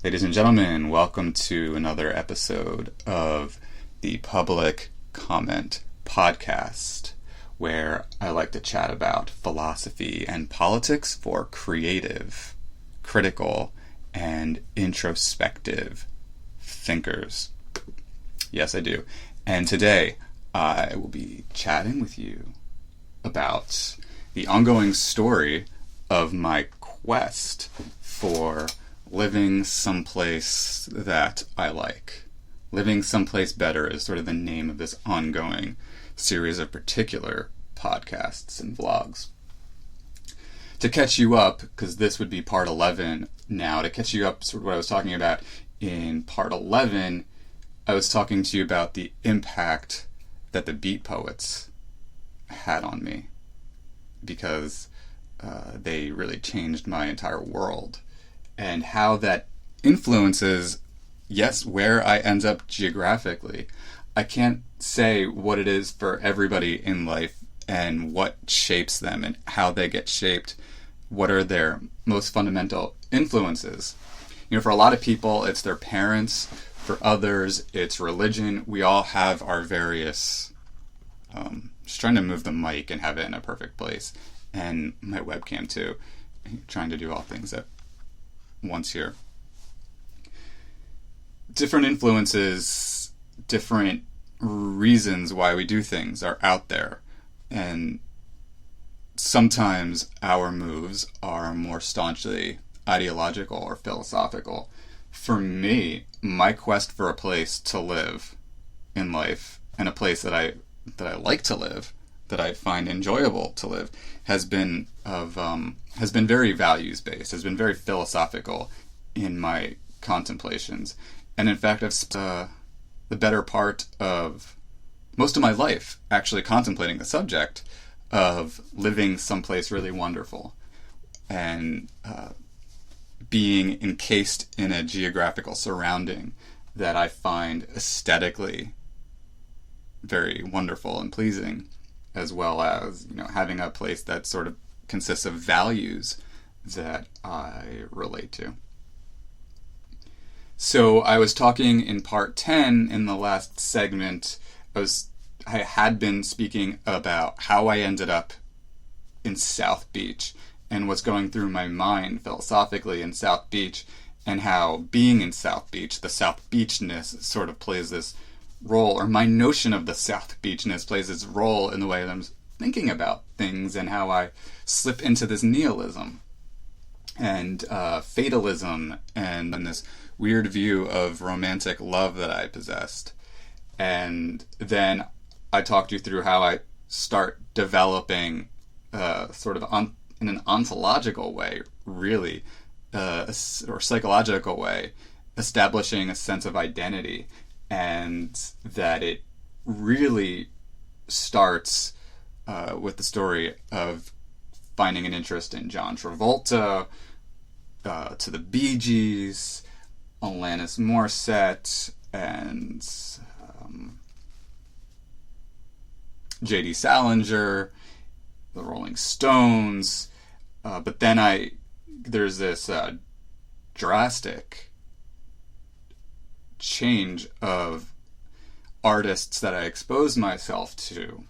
Ladies and gentlemen, welcome to another episode of the Public Comment Podcast, where I like to chat about philosophy and politics for creative, critical, and introspective thinkers. Yes, I do. And today, I will be chatting with you about the ongoing story of my quest for living someplace that I like. Living someplace better is sort of the name of this ongoing series of particular podcasts and vlogs. To catch you up, because this would be part 11 now, to catch you up sort of what I was talking about in part 11, I was talking to you about the impact that the beat poets had on me, because they really changed my entire world, and how that influences, yes, where I end up geographically. I can't say what it is for everybody in life and what shapes them and how they get shaped. What are their most fundamental influences? You know, for a lot of people, it's their parents. For others, it's religion. We all have our various... just trying to move the mic and have it in a perfect place. And my webcam too. Trying to do all things at once here. Different influences, different reasons why we do things are out there. And sometimes our moves are more staunchly ideological or philosophical. For me, my quest for a place to live in life, and a place that I like to live, that I find enjoyable to live, has been very values based, has been very philosophical in my contemplations. And in fact, I've spent the better part of most of my life actually contemplating the subject of living someplace really wonderful and being encased in a geographical surrounding that I find aesthetically very wonderful and pleasing, as well as, you know, having a place that sort of consists of values that I relate to. So I was talking in part 10 in the last segment. I had been speaking about how I ended up in South Beach and what's going through my mind philosophically in South Beach, and how being in South Beach, the South Beachness sort of plays this role, or my notion of the South Beachness plays its role in the way that I'm thinking about things, and how I slip into this nihilism and fatalism and this weird view of romantic love that I possessed. And then I talked you through how I start developing sort of in an ontological way, really, or psychological way, establishing a sense of identity, and that it really starts with the story of finding an interest in John Travolta, to the Bee Gees, Alanis Morissette, and J.D. Salinger, the Rolling Stones. But then there's this drastic change of artists that I exposed myself to,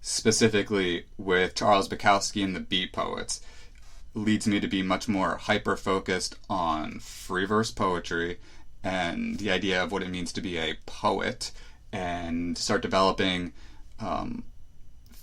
specifically with Charles Bukowski and the Beat Poets, leads me to be much more hyper-focused on free verse poetry and the idea of what it means to be a poet, and start developing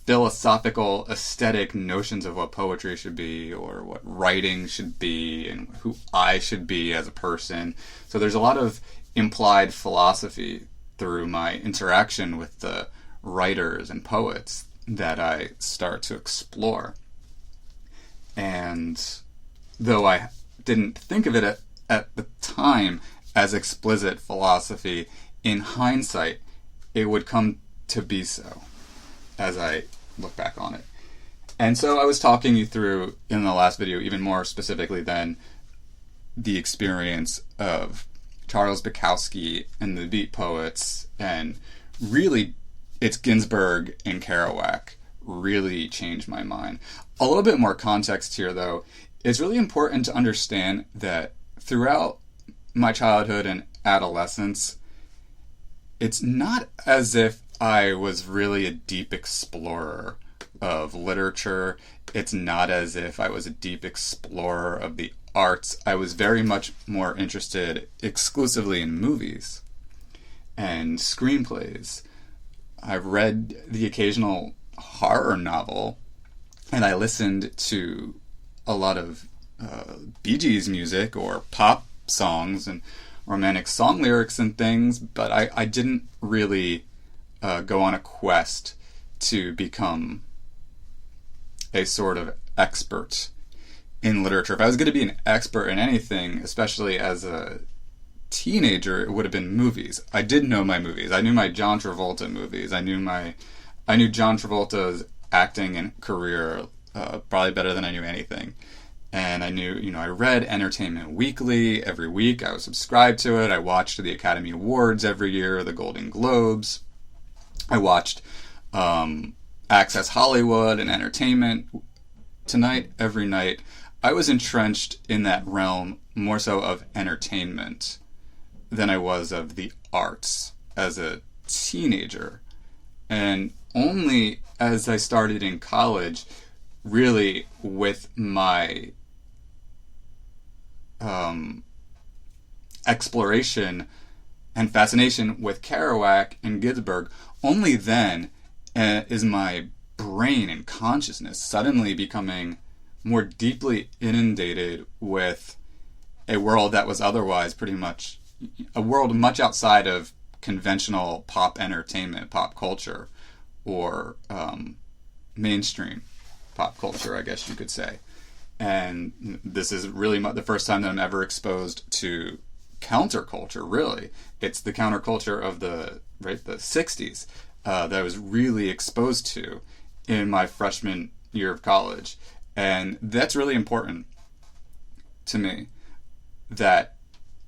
philosophical, aesthetic notions of what poetry should be, or what writing should be, and who I should be as a person. So there's a lot of implied philosophy through my interaction with the writers and poets that I start to explore. And though I didn't think of it at the time as explicit philosophy, in hindsight, it would come to be so as I look back on it. And so I was talking you through, in the last video, even more specifically than the experience of Charles Bukowski and the Beat Poets, and really it's Ginsberg and Kerouac really changed my mind. A little bit more context here, though. It's really important to understand that throughout my childhood and adolescence, it's not as if I was really a deep explorer of literature. It's not as if I was a deep explorer of the arts. I was very much more interested exclusively in movies and screenplays. I've read the occasional horror novel, and I listened to a lot of Bee Gees music or pop songs and romantic song lyrics and things, but I didn't really go on a quest to become a sort of expert in literature. If I was going to be an expert in anything, especially as a teenager, it would have been movies. I did know my movies. I knew my John Travolta movies. I knew John Travolta's acting and career probably better than I knew anything. And I knew, I read Entertainment Weekly every week. I was subscribed to it. I watched the Academy Awards every year, the Golden Globes. I watched Access Hollywood and Entertainment Tonight every night. I was entrenched in that realm more so of entertainment than I was of the arts as a teenager. And only as I started in college, really with my exploration and fascination with Kerouac and Ginsberg, only then is my brain and consciousness suddenly becoming more deeply inundated with a world that was otherwise pretty much a world much outside of conventional pop entertainment, pop culture, or mainstream pop culture, I guess you could say. And this is really the first time that I'm ever exposed to counterculture, really. It's the counterculture of the 60s that I was really exposed to in my freshman year of college. And that's really important to me, that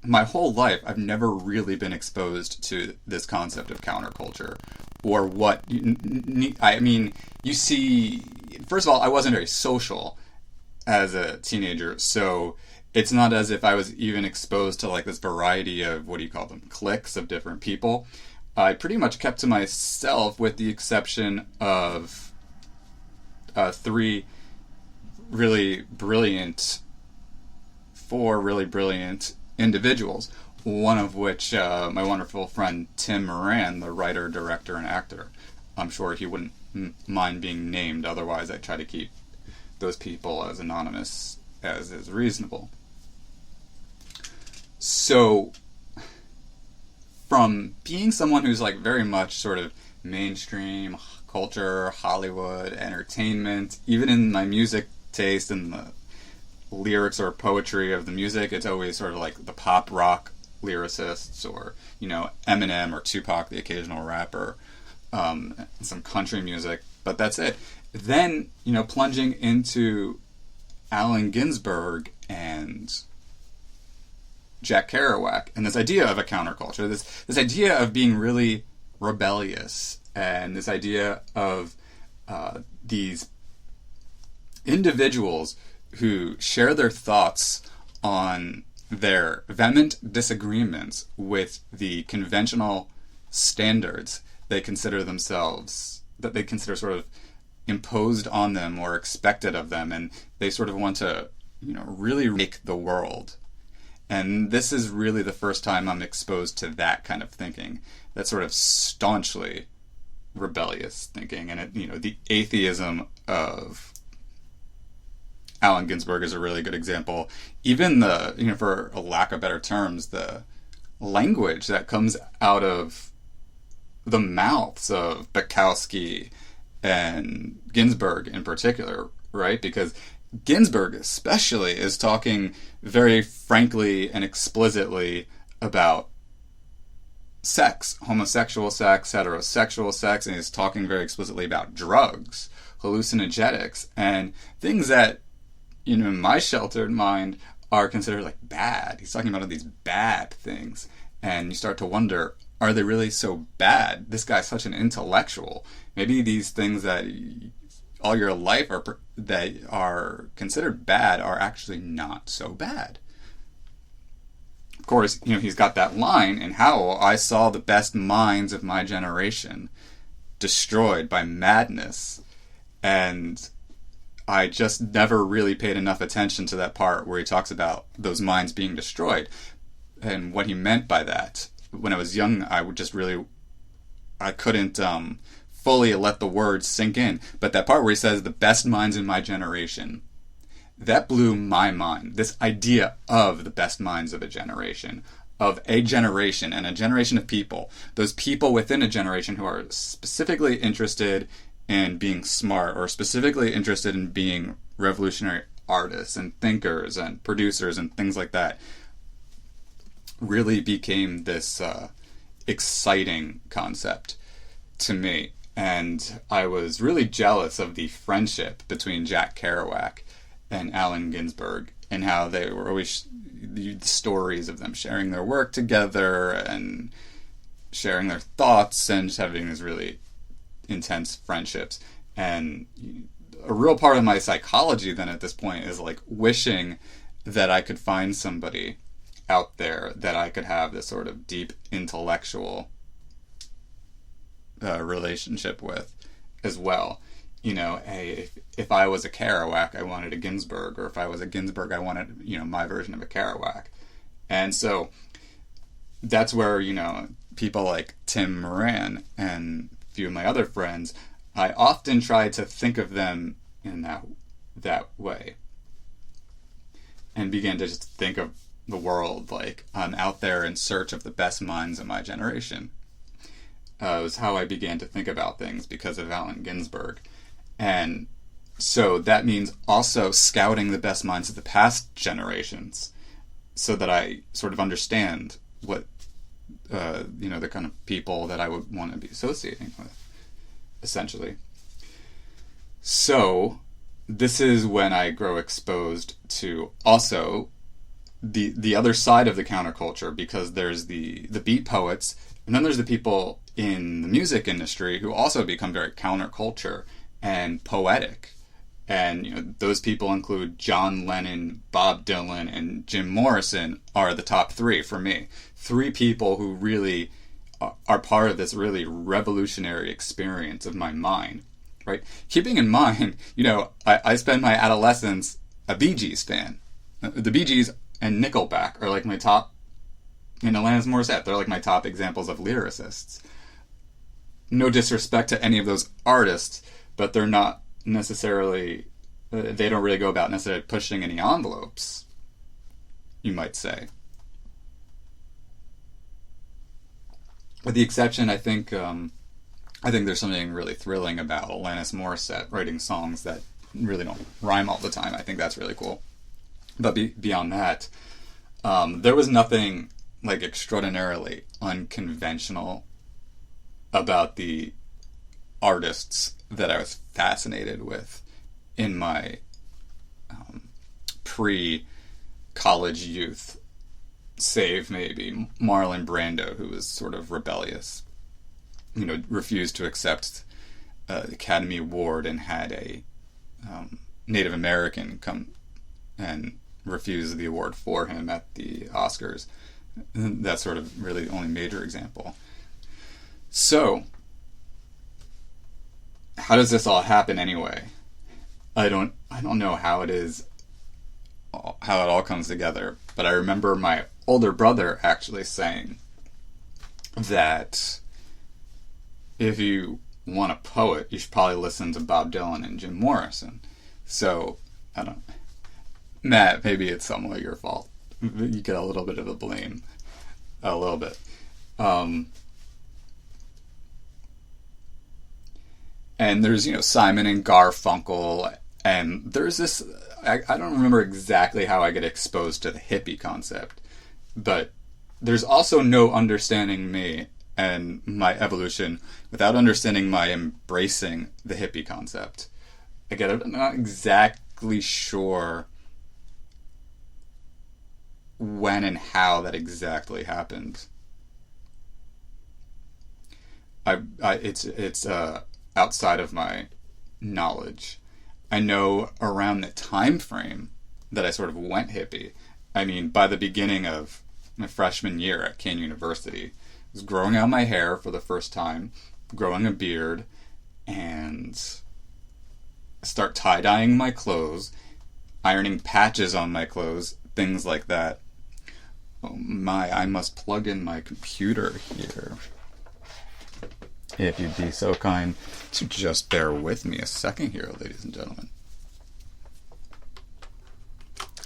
my whole life I've never really been exposed to this concept of counterculture, or what you see. First of all, I wasn't very social as a teenager, so it's not as if I was even exposed to like this variety of, what do you call them, cliques of different people. I pretty much kept to myself, with the exception of four really brilliant individuals, one of which my wonderful friend Tim Moran, the writer, director, and actor. I'm sure he wouldn't mind being named, otherwise I try to keep those people as anonymous as is reasonable. So, from being someone who's like very much sort of mainstream culture, Hollywood, entertainment, even in my music taste and the lyrics or poetry of the music, it's always sort of like the pop rock lyricists, or Eminem or Tupac, the occasional rapper, some country music, but that's it. Then plunging into Allen Ginsberg and Jack Kerouac, and this idea of a counterculture, this idea of being really rebellious, and this idea of these individuals who share their thoughts on their vehement disagreements with the conventional standards they consider sort of imposed on them or expected of them, and they sort of want to really make the world. And this is really the first time I'm exposed to that kind of thinking, that sort of staunchly rebellious thinking. And the atheism of Allen Ginsberg is a really good example. Even for a lack of better terms, the language that comes out of the mouths of Bukowski and Ginsberg in particular, right? Because Ginsberg especially is talking very frankly and explicitly about sex, homosexual sex, heterosexual sex, and he's talking very explicitly about drugs, hallucinogenics, and things that, in my sheltered mind, are considered like bad. He's talking about all these bad things, and you start to wonder, are they really so bad? This guy's such an intellectual. Maybe these things that all your life that are considered bad are actually not so bad. Of course, he's got that line in Howl, I saw the best minds of my generation destroyed by madness. And I just never really paid enough attention to that part where he talks about those minds being destroyed and what he meant by that. When I was young, I couldn't fully let the words sink in. But that part where he says, the best minds in my generation, that blew my mind. This idea of the best minds of a generation and a generation of people. Those people within a generation who are specifically interested in being smart or specifically interested in being revolutionary artists and thinkers and producers and things like that really became this exciting concept to me. And I was really jealous of the friendship between Jack Kerouac and Allen Ginsberg, and how they were always the stories of them sharing their work together and sharing their thoughts and just having these really intense friendships. And a real part of my psychology then at this point is like wishing that I could find somebody out there that I could have this sort of deep intellectual relationship with as well. Hey, if I was a Kerouac, I wanted a Ginsberg, or if I was a Ginsberg, I wanted, my version of a Kerouac. And so that's where, people like Tim Moran and a few of my other friends, I often try to think of them in that way and begin to just think of the world like I'm out there in search of the best minds of my generation. It was how I began to think about things because of Allen Ginsberg. And so that means also scouting the best minds of the past generations so that I sort of understand what, the kind of people that I would want to be associating with, essentially. So this is when I grow exposed to also the other side of the counterculture, because there's the beat poets, and then there's the people in the music industry who also become very counterculture and poetic. And those people include John Lennon, Bob Dylan, and Jim Morrison are the top three for me. Three people who really are part of this really revolutionary experience of my mind, right? Keeping in mind, I spent my adolescence a Bee Gees fan. The Bee Gees and Nickelback are like my top, Alanis Morissette, they're like my top examples of lyricists. No disrespect to any of those artists, but they're not necessarily, they don't really go about necessarily pushing any envelopes, you might say. With the exception, I think there's something really thrilling about Alanis Morissette writing songs that really don't rhyme all the time. I think that's really cool. But beyond that, there was nothing like extraordinarily unconventional about the artists that I was fascinated with in my pre-college youth, save maybe Marlon Brando, who was sort of rebellious, refused to accept the Academy Award and had a Native American come and refuse the award for him at the Oscars. That's sort of really the only major example. So, how does this all happen anyway? I don't know how it all comes together, but I remember my older brother actually saying that if you want a poet, you should probably listen to Bob Dylan and Jim Morrison. So, Matt, maybe it's somewhat your fault. You get a little bit of the blame. A little bit. And there's, Simon and Garfunkel, and there's this, I don't remember exactly how I get exposed to the hippie concept, but there's also no understanding me and my evolution without understanding my embracing the hippie concept. Again, I'm not exactly sure when and how that exactly happened. It's outside of my knowledge. I know around the time frame that I sort of went hippie. I mean, by the beginning of my freshman year at Kean University. I was growing out my hair for the first time, growing a beard, and start tie-dyeing my clothes, ironing patches on my clothes, things like that. Oh my, I must plug in my computer here. If you'd be so kind to just bear with me a second here, ladies and gentlemen.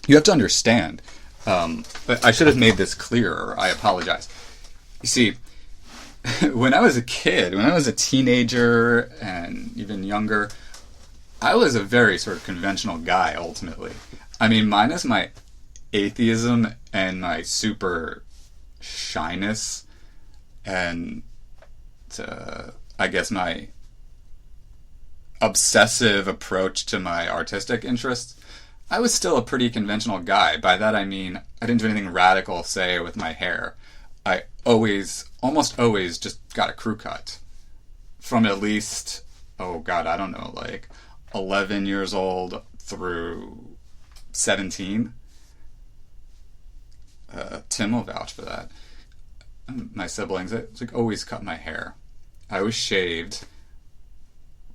You have to understand, but I should have made this clearer. I apologize. You see, when I was a kid, when I was a teenager and even younger, I was a very sort of conventional guy, ultimately. I mean, minus my atheism and my super shyness and, I guess, my obsessive approach to my artistic interests, I was still a pretty conventional guy. By that I mean, I didn't do anything radical, say, with my hair. I almost always just got a crew cut. From at least, oh God, I don't know, like 11 years old through 17. Tim will vouch for that. My siblings, I always cut my hair. I was shaved.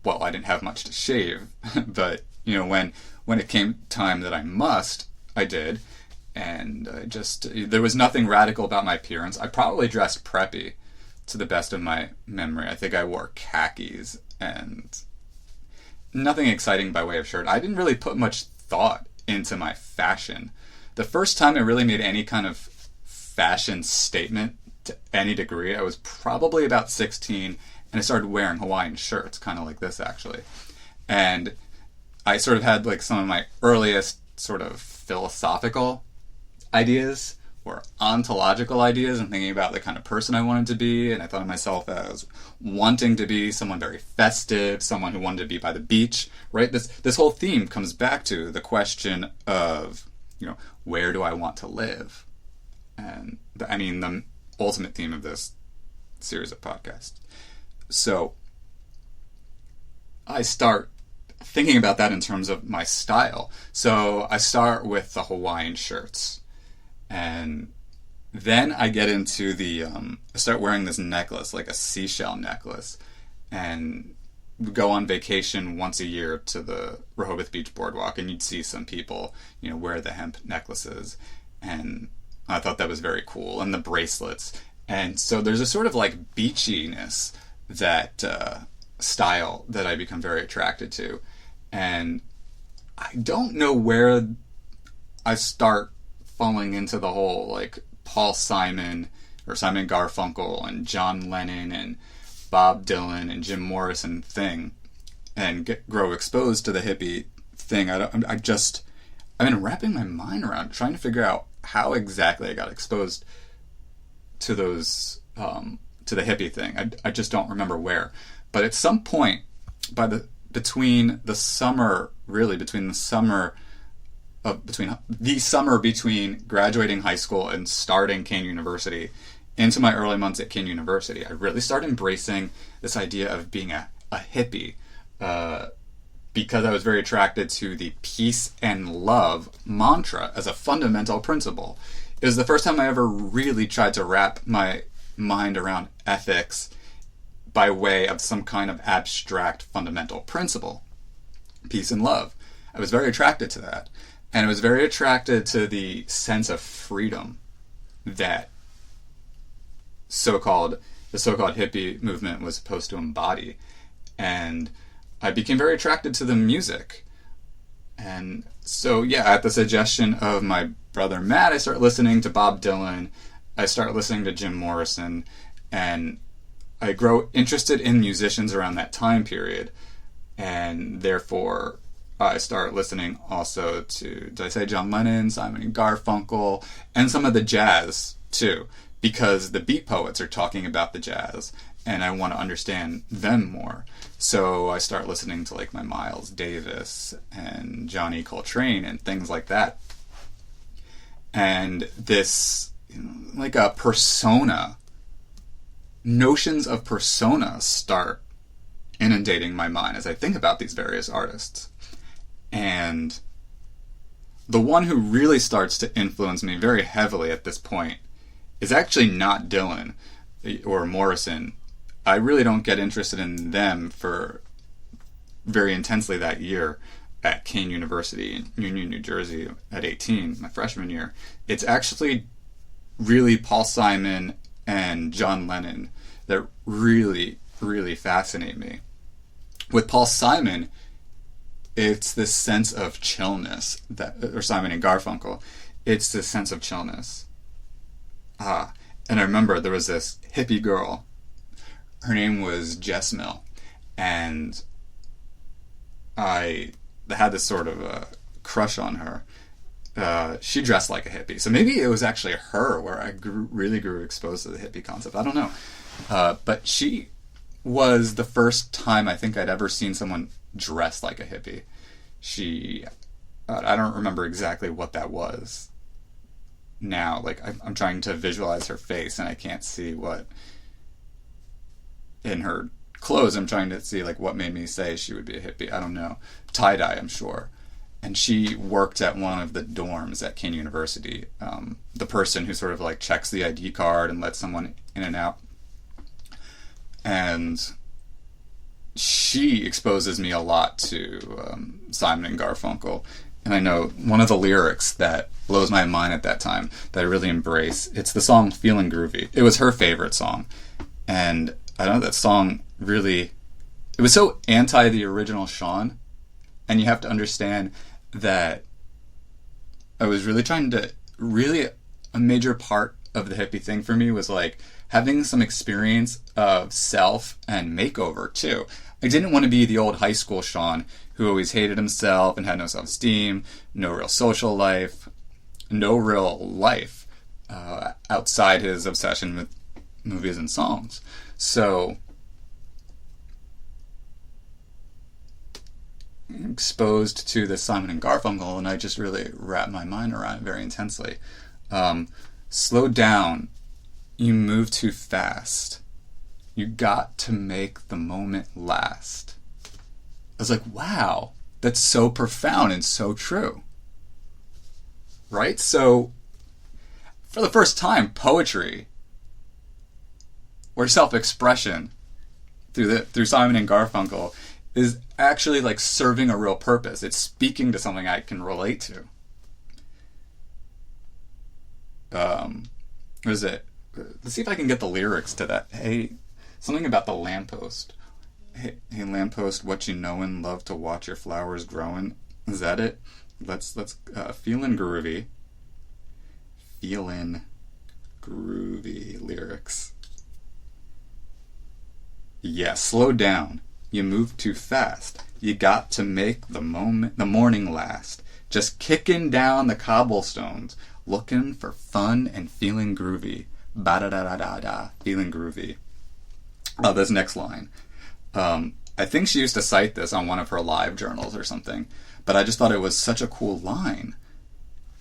Well, I didn't have much to shave, but when it came time that I must, I did. And there was nothing radical about my appearance. I probably dressed preppy, to the best of my memory. I think I wore khakis and nothing exciting by way of shirt. I didn't really put much thought into my fashion. The first time I really made any kind of fashion statement to any degree, I was probably about 16, and I started wearing Hawaiian shirts, kind of like this actually. And I sort of had like some of my earliest sort of philosophical ideas or ontological ideas and thinking about the kind of person I wanted to be. And I thought of myself as wanting to be someone very festive, someone who wanted to be by the beach, right? This whole theme comes back to the question of, where do I want to live? And the ultimate theme of this series of podcasts. So I start thinking about that in terms of my style. So I start with the Hawaiian shirts. And then I get into I start wearing this necklace, like a seashell necklace. And go on vacation once a year to the Rehoboth Beach Boardwalk, and you'd see some people, wear the hemp necklaces. And I thought that was very cool. And the bracelets. And so there's a sort of like beachiness that style that I become very attracted to. And I don't know where I start falling into the whole like Paul Simon or Simon Garfunkel and John Lennon and Bob Dylan and Jim Morrison thing and grow exposed to the hippie thing. I've been wrapping my mind around trying to figure out how exactly I got exposed to those, to the hippie thing. I just don't remember where. But at some point, between the summer between graduating high school and starting Kean University, into my early months at Kean University, I really started embracing this idea of being a hippie, because I was very attracted to the peace and love mantra as a fundamental principle. It was the first time I ever really tried to wrap my mind around ethics by way of some kind of abstract fundamental principle. Peace and love. I was very attracted to that. And I was very attracted to the sense of freedom that the so-called hippie movement was supposed to embody. And I became very attracted to the music. And so, at the suggestion of my brother Matt, I started listening to Bob Dylan. I started listening to Jim Morrison. And I grow interested in musicians around that time period. And therefore, I start listening also to, did I say John Lennon, Simon and Garfunkel, and some of the jazz too, because the beat poets are talking about the jazz, and I want to understand them more. So I start listening to like my Miles Davis and Johnny Coltrane and things like that. And this, like a persona, notions of persona start inundating my mind as I think about these various artists. And the one who really starts to influence me very heavily at this point is actually not Dylan or Morrison. I really don't get interested in them for very intensely that year at Kean University in Union, New Jersey at 18, my freshman year. It's actually really Paul Simon and John Lennon that really, really fascinate me. With Paul Simon, it's this sense of chillness, or Simon and Garfunkel, it's this sense of chillness. And I remember there was this hippie girl. Her name was Jess Mill, and I had this sort of a crush on her. She dressed like a hippie, so maybe it was actually her where I really grew exposed to the hippie concept. I don't know, but she was the first time I think I'd ever seen someone dressed like a hippie. I don't remember exactly what that was now. Like I'm trying to visualize her face, and I can't see what in her clothes. I'm trying to see like what made me say she would be a hippie. I don't know. Tie-dye, I'm sure. And she worked at one of the dorms at Kean University. The person who sort of like checks the ID card and lets someone in and out. And she exposes me a lot to Simon and Garfunkel. And I know one of the lyrics that blows my mind at that time that I really embrace, it's the song Feeling Groovy. It was her favorite song. And I don't know, that song really, it was so anti the original Sean. And you have to understand that I was really trying to, a major part of the hippie thing for me was like having some experience of self and makeover too. I didn't want to be the old high school Sean who always hated himself and had no self-esteem, no real social life, no real life outside his obsession with movies and songs. So exposed to the Simon and Garfunkel, and I just really wrapped my mind around it very intensely. Slow down. You move too fast. You got to make the moment last. I was like, wow, that's so profound and so true. Right? So, for the first time, poetry or self-expression through Simon and Garfunkel is actually like serving a real purpose. It's speaking to something I can relate to. What is it? Let's see if I can get the lyrics to that. Hey, something about the lamppost. Hey lamppost, what you knowin'? Love to watch your flowers growin'. Is that it? Let's feelin' groovy. Feelin' groovy lyrics. Yeah, slow down. You move too fast. You got to make the morning last. Just kicking down the cobblestones, looking for fun and feeling groovy. Ba-da-da-da-da-da, feeling groovy. Oh, this next line. I think she used to cite this on one of her live journals or something, but I just thought it was such a cool line.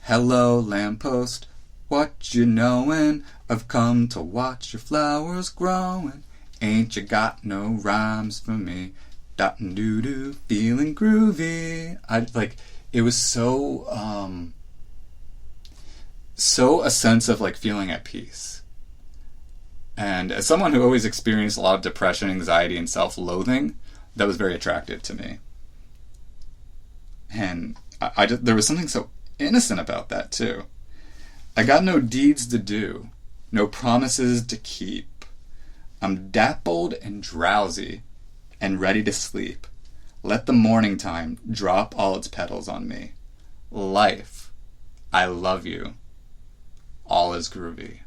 Hello, lamppost, what you knowin'? I've come to watch your flowers growin'. Ain't you got no rhymes for me? Dot and doo doo, feeling groovy. It was so a sense of like feeling at peace. And as someone who always experienced a lot of depression, anxiety, and self-loathing, that was very attractive to me. And there was something so innocent about that too. I got no deeds to do, no promises to keep. I'm dappled and drowsy and ready to sleep. Let the morning time drop all its petals on me. Life, I love you. All is groovy.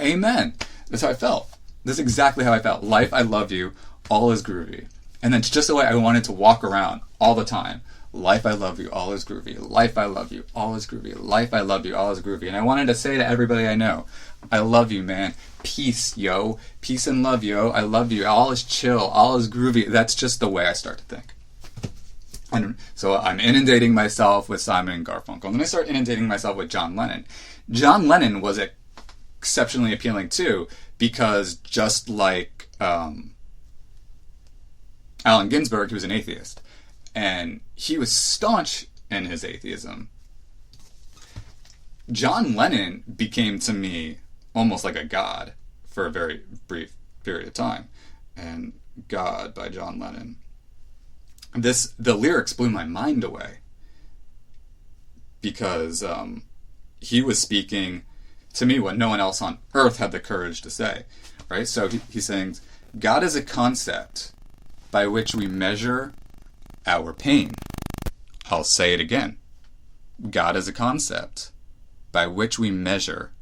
Amen. That's how I felt. That's exactly how I felt. Life, I love you. All is groovy. And that's just the way I wanted to walk around all the time. Life, I love you. All is groovy. Life, I love you. All is groovy. Life, I love you. All is groovy. And I wanted to say to everybody I know, I love you, man. Peace, yo. Peace and love, yo. I love you. All is chill. All is groovy. That's just the way I start to think. And so I'm inundating myself with Simon and Garfunkel. And then I start inundating myself with John Lennon. John Lennon was exceptionally appealing too, because just like Allen Ginsberg, he was an atheist. And he was staunch in his atheism. John Lennon became to me almost like a god for a very brief period of time. And God by John Lennon. The lyrics blew my mind away because he was speaking to me what no one else on earth had the courage to say, right? So he sings, God is a concept by which we measure our pain. I'll say it again. God is a concept by which we measure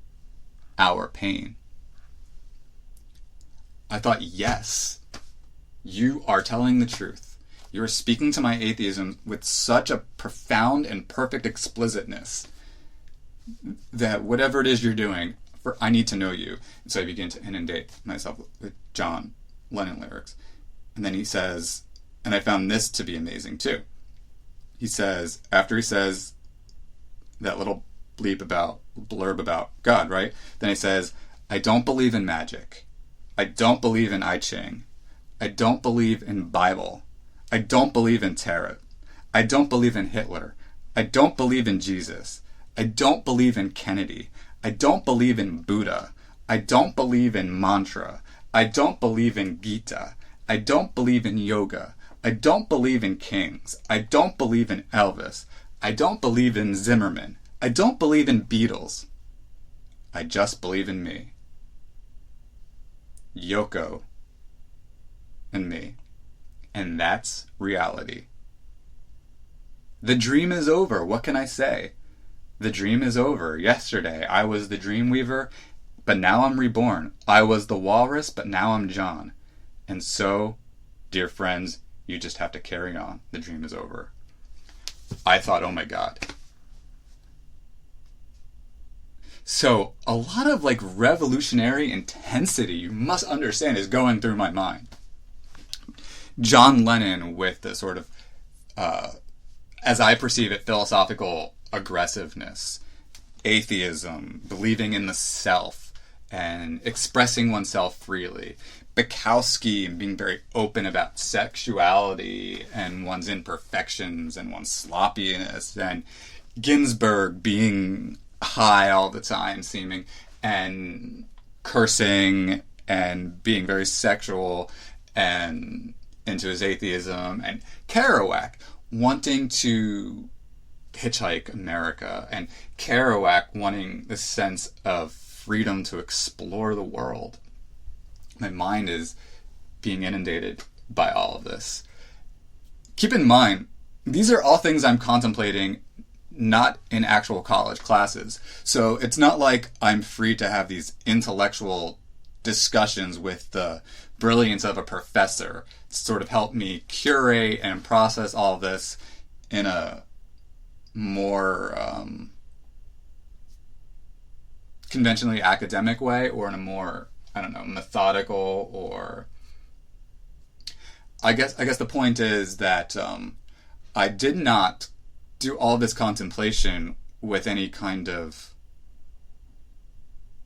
our pain. I thought, yes, you are telling the truth. You are speaking to my atheism with such a profound and perfect explicitness that whatever it is you're doing, I need to know you. And so I begin to inundate myself with John Lennon lyrics. And then he says, and I found this to be amazing too. He says, after he says that little blurb about God, right? Then he says, I don't believe in magic. I don't believe in I Ching. I don't believe in Bible. I don't believe in tarot. I don't believe in Hitler. I don't believe in Jesus. I don't believe in Kennedy. I don't believe in Buddha. I don't believe in mantra. I don't believe in Gita. I don't believe in yoga. I don't believe in kings. I don't believe in Elvis. I don't believe in Zimmerman. I don't believe in Beatles. I just believe in me. Yoko and me. And that's reality. The dream is over. What can I say? The dream is over. Yesterday, I was the dream weaver, but now I'm reborn. I was the walrus, but now I'm John. And so, dear friends, you just have to carry on. The dream is over. I thought, oh my God. So, a lot of revolutionary intensity, you must understand, is going through my mind. John Lennon with the sort of, as I perceive it, philosophical aggressiveness, atheism, believing in the self, and expressing oneself freely. Bukowski and being very open about sexuality and one's imperfections and one's sloppiness, and Ginsberg being high all the time, seeming, and cursing and being very sexual and into his atheism, and Kerouac wanting to hitchhike America, and Kerouac wanting this sense of freedom to explore the world. My mind is being inundated by all of this. Keep in mind, these are all things I'm contemplating not in actual college classes. So it's not like I'm free to have these intellectual discussions with the brilliance of a professor to sort of help me curate and process all of this in a more conventionally academic way, or in a more, methodical, or I guess the point is that I did not do all this contemplation with any kind of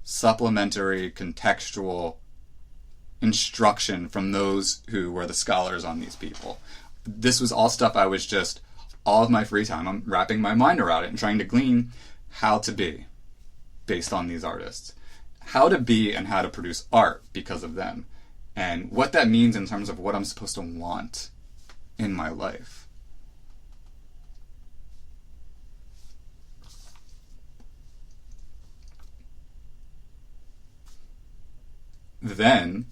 supplementary contextual instruction from those who were the scholars on these people. This was all stuff I was just, all of my free time, I'm wrapping my mind around it and trying to glean how to be based on these artists. How to be and how to produce art because of them. And what that means in terms of what I'm supposed to want in my life. Then,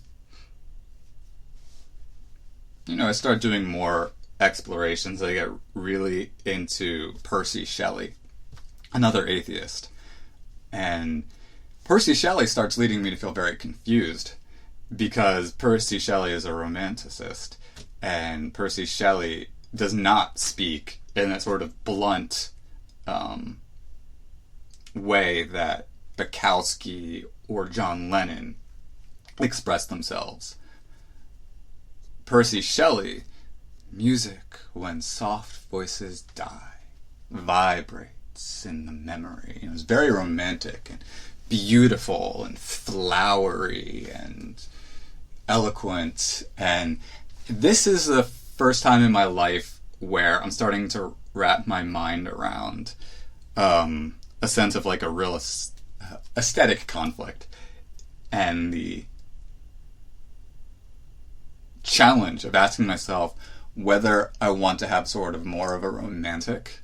I start doing more explorations. I get really into Percy Shelley, another atheist. And Percy Shelley starts leading me to feel very confused, because Percy Shelley is a romanticist, and Percy Shelley does not speak in that sort of blunt way that Bukowski or John Lennon express themselves. Percy Shelley, music when soft voices die, vibrates in the memory. It's very romantic and beautiful and flowery and eloquent. And this is the first time in my life where I'm starting to wrap my mind around a a sense of like a real aesthetic conflict, and the challenge of asking myself whether I want to have sort of more of a romantic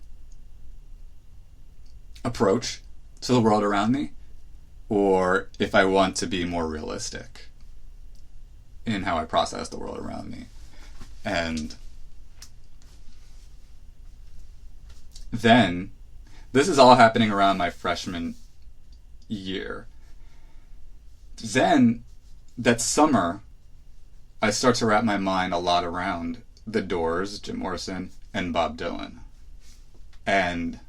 approach to the world around me, or if I want to be more realistic in how I process the world around me. And then, this is all happening around my freshman year. Then, that summer, I start to wrap my mind a lot around The Doors, Jim Morrison, and Bob Dylan. And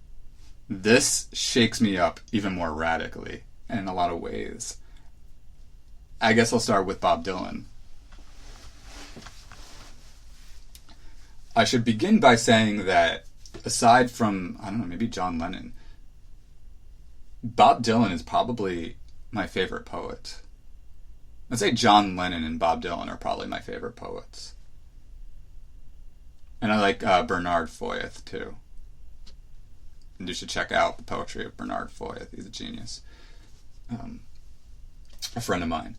this shakes me up even more radically in a lot of ways. I guess I'll start with Bob Dylan. I should begin by saying that aside from, I don't know, maybe John Lennon, Bob Dylan is probably my favorite poet. I'd say John Lennon and Bob Dylan are probably my favorite poets. And I like Bernard Foyth, too. And you should check out the poetry of Bernard Foyth. He's a genius. A friend of mine.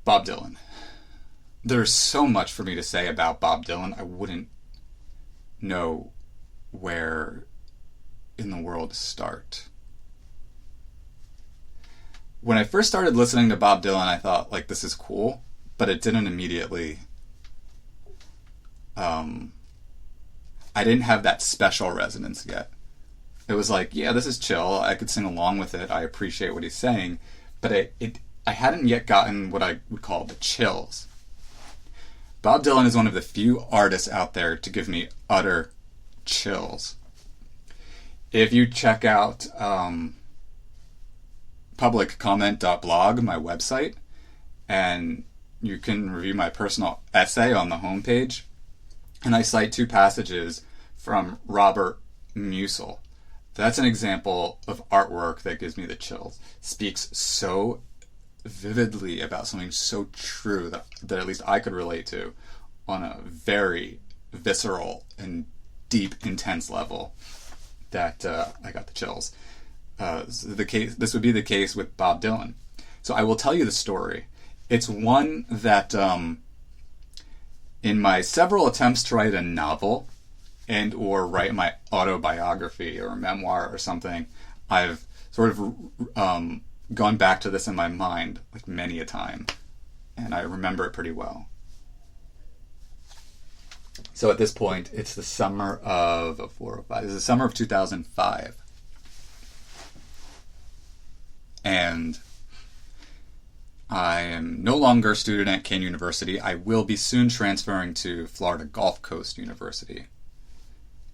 Bob Dylan. There's so much for me to say about Bob Dylan. I wouldn't know where in the world to start. When I first started listening to Bob Dylan, I thought, like, this is cool, but it didn't immediately... I didn't have that special resonance yet. It was like, yeah, this is chill. I could sing along with it. I appreciate what he's saying. But I hadn't yet gotten what I would call the chills. Bob Dylan is one of the few artists out there to give me utter chills. If you check out publiccomment.blog, my website, and you can review my personal essay on the homepage, and I cite 2 passages from Robert Musil. That's an example of artwork that gives me the chills. Speaks so vividly about something so true that at least I could relate to on a very visceral and deep, intense level that I got the chills. This would be the case with Bob Dylan. So I will tell you the story. It's one that in my several attempts to write a novel and or write my autobiography or memoir or something, I've sort of gone back to this in my mind like many a time, and I remember it pretty well. So at this point, it's the summer of 405. It's the summer of 2005. And I am no longer a student at Kane University. I will be soon transferring to Florida Gulf Coast University.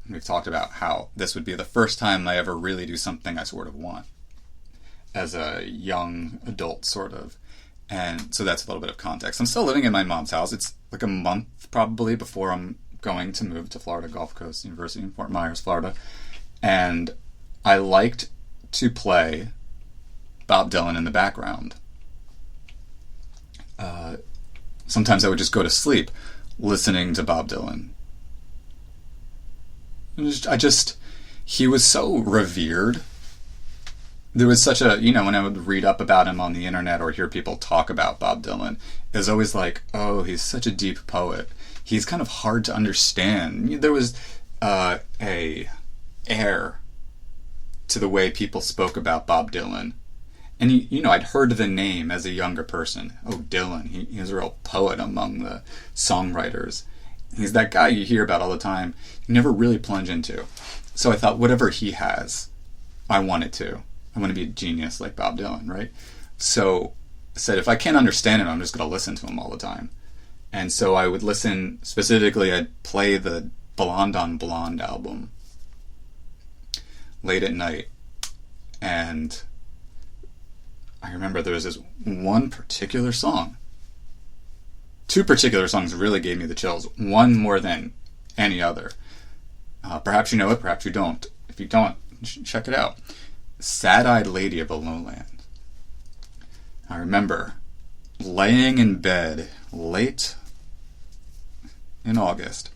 And we've talked about how this would be the first time I ever really do something I sort of want as a young adult, sort of. And so that's a little bit of context. I'm still living in my mom's house. It's like a month probably before I'm going to move to Florida Gulf Coast University in Fort Myers, Florida. And I liked to play Bob Dylan in the background. Sometimes I would just go to sleep listening to Bob Dylan. He was so revered. There was such a, when I would read up about him on the internet or hear people talk about Bob Dylan, it was always like, oh, he's such a deep poet. He's kind of hard to understand. There was a air to the way people spoke about Bob Dylan. And, I'd heard the name as a younger person. Oh, Dylan, he was a real poet among the songwriters. He's that guy you hear about all the time, you never really plunge into. So I thought, whatever he has, I want it too. I want to be a genius like Bob Dylan, right? So I said, if I can't understand him, I'm just going to listen to him all the time. And so I would listen, specifically, I'd play the Blonde on Blonde album late at night. And I remember there was this one particular song. 2 particular songs really gave me the chills. One more than any other. Perhaps you know it, perhaps you don't. If you don't, check it out. Sad-Eyed Lady of the Lowland. I remember laying in bed late in August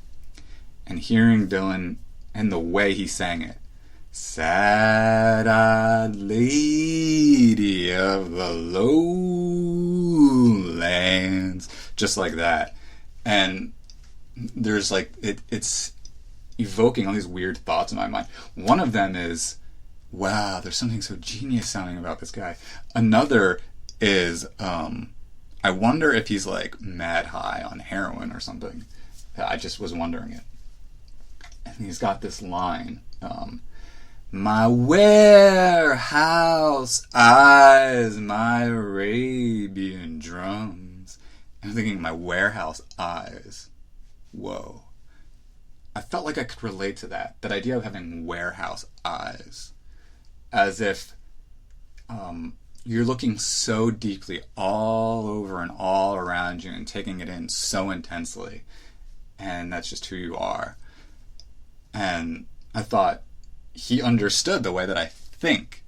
and hearing Dylan and the way he sang it. Sad-eyed lady of the lowlands. Just like that. And there's like, it's evoking all these weird thoughts in my mind. One of them is, wow, there's something so genius sounding about this guy. Another is, I wonder if he's like mad high on heroin or something. I just was wondering it. And he's got this line, my warehouse eyes, my Arabian drums. I'm thinking, my warehouse eyes. Whoa. I felt like I could relate to that idea of having warehouse eyes. As if you're looking so deeply all over and all around you and taking it in so intensely. And that's just who you are. And I thought he understood the way that I think,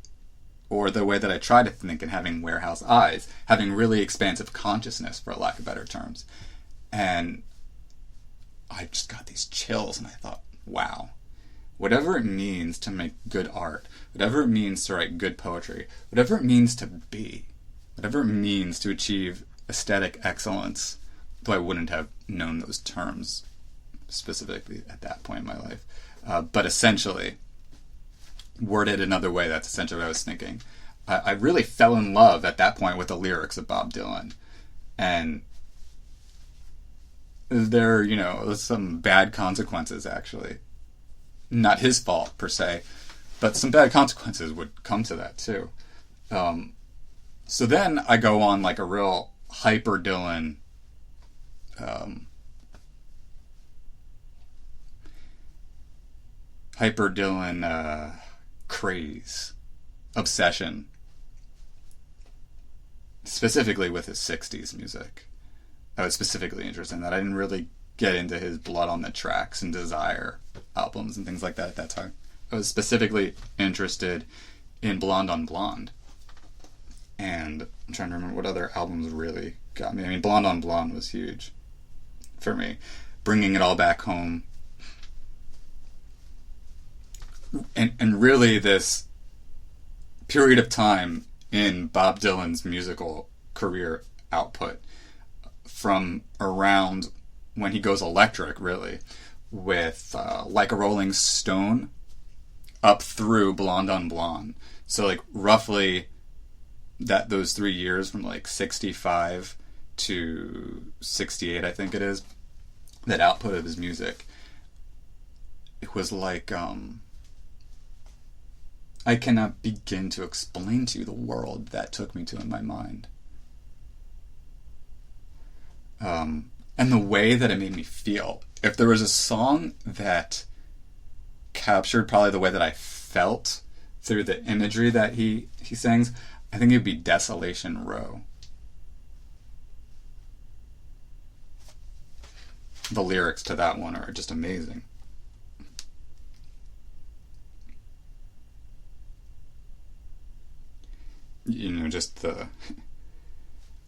or the way that I try to think, and having warehouse eyes, having really expansive consciousness, for lack of better terms. And I just got these chills, and I thought, wow, whatever it means to make good art, whatever it means to write good poetry, whatever it means to be, whatever it means to achieve aesthetic excellence, though I wouldn't have known those terms specifically at that point in my life. But essentially, worded another way, that's essentially what I was thinking. I really fell in love at that point with the lyrics of Bob Dylan. And there, some bad consequences, actually. Not his fault, per se, but some bad consequences would come to that, too. So then I go on like a real hyper Dylan craze, obsession, specifically with his 60s music. I was specifically interested in that. I didn't really get into his Blood on the Tracks and Desire albums and things like that at that time. I was specifically interested in Blonde on Blonde. And I'm trying to remember what other albums really got me. I mean, Blonde on Blonde was huge for me. Bringing It All Back Home. And really this period of time in Bob Dylan's musical career output, from around when he goes electric, really, with Like a Rolling Stone, up through Blonde on Blonde. So like roughly those 3 years, from like 65 to 68, I think it is, that output of his music, it was like, I cannot begin to explain to you the world that took me to in my mind. And the way that it made me feel. If there was a song that captured probably the way that I felt through the imagery that he sings, I think it would be Desolation Row. The lyrics to that one are just amazing. Just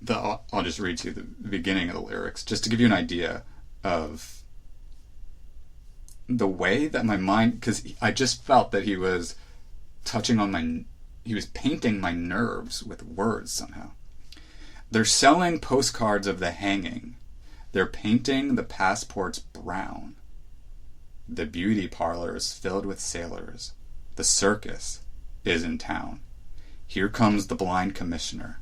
I'll just read to you the beginning of the lyrics, just to give you an idea of the way that my mind, because I just felt that he was he was painting my nerves with words somehow. They're selling postcards of the hanging. They're painting the passports brown. The beauty parlor is filled with sailors. The circus is in town. Here comes the blind commissioner.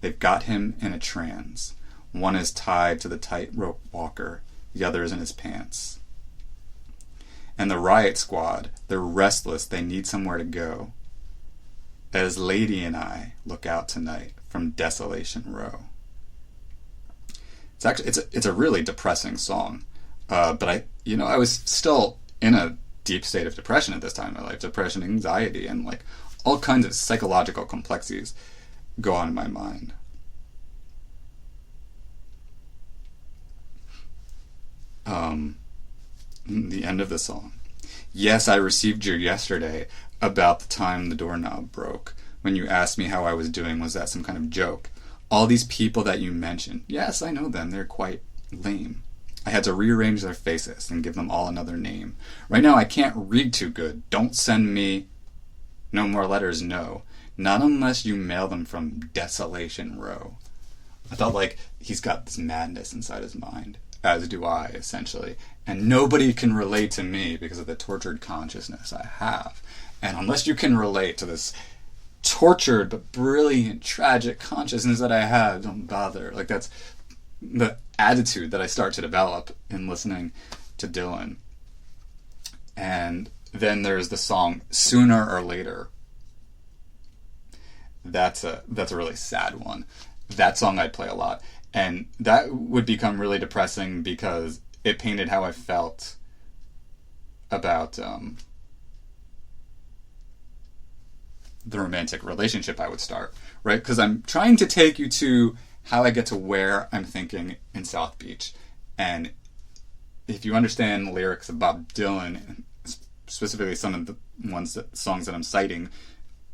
They've got him in a trance. One is tied to the tightrope walker, the other is in his pants. And the riot squad, they're restless, they need somewhere to go. As Lady and I look out tonight from Desolation Row. It's a really depressing song. But I was still in a deep state of depression at this time in my life. Depression, anxiety, and like all kinds of psychological complexities go on in my mind. The end of the song. Yes, I received you yesterday about the time the doorknob broke. When you asked me how I was doing, was that some kind of joke? All these people that you mentioned, yes, I know them, they're quite lame. I had to rearrange their faces and give them all another name. Right now I can't read too good. Don't send me no more letters, no. Not unless you mail them from Desolation Row. I felt like he's got this madness inside his mind, as do I, essentially. And nobody can relate to me because of the tortured consciousness I have. And unless you can relate to this tortured but brilliant, tragic consciousness that I have, don't bother. Like, that's the attitude that I start to develop in listening to Dylan. And then there's the song Sooner or Later. That's a really sad one. That song I'd play a lot. And that would become really depressing because it painted how I felt about the romantic relationship I would start, right? Because I'm trying to take you to how I get to where I'm thinking in South Beach. And if you understand the lyrics of Bob Dylan, specifically some of the songs that I'm citing,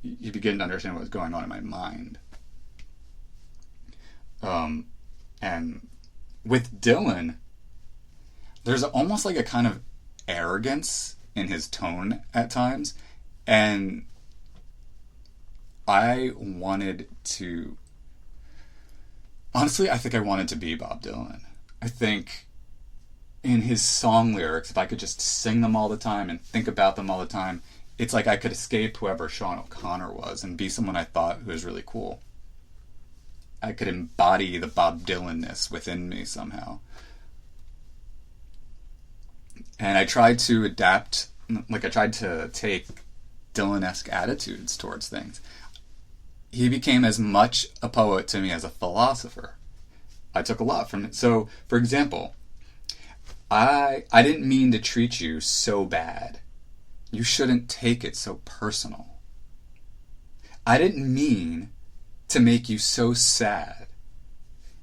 you begin to understand what's going on in my mind. And with Dylan, there's almost like a kind of arrogance in his tone at times. And I wanted to... Honestly, I think I wanted to be Bob Dylan. I think in his song lyrics, if I could just sing them all the time and think about them all the time, it's like I could escape whoever Sean O'Connor was and be someone I thought who was really cool. I could embody the Bob Dylan-ness within me somehow. And I tried to adapt, like I tried to take Dylan-esque attitudes towards things. He became as much a poet to me as a philosopher. I took a lot from it. So, for example, I didn't mean to treat you so bad. You shouldn't take it so personal. I didn't mean to make you so sad.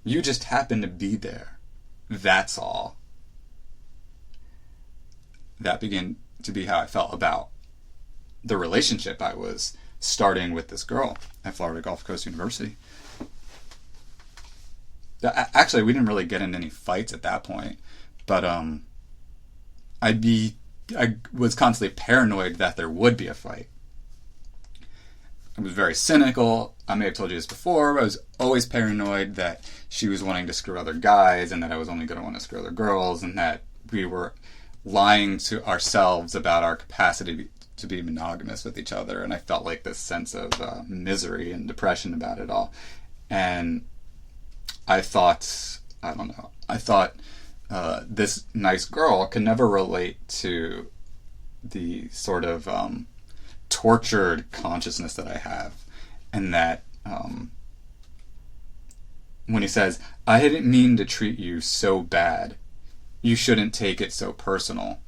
You just happened to be there. That's all. That began to be how I felt about the relationship I was starting with this girl at Florida Gulf Coast University. Actually, we didn't really get into any fights at that point, but I was constantly paranoid that there would be a fight. I was very cynical. I may have told you this before, but I was always paranoid that she was wanting to screw other guys and that I was only going to want to screw other girls and that we were lying to ourselves about our capacity to be monogamous with each other. And I felt like this sense of misery and depression about it all. And I thought, this nice girl can never relate to the sort of tortured consciousness that I have. And that when he says, I didn't mean to treat you so bad, you shouldn't take it so personal.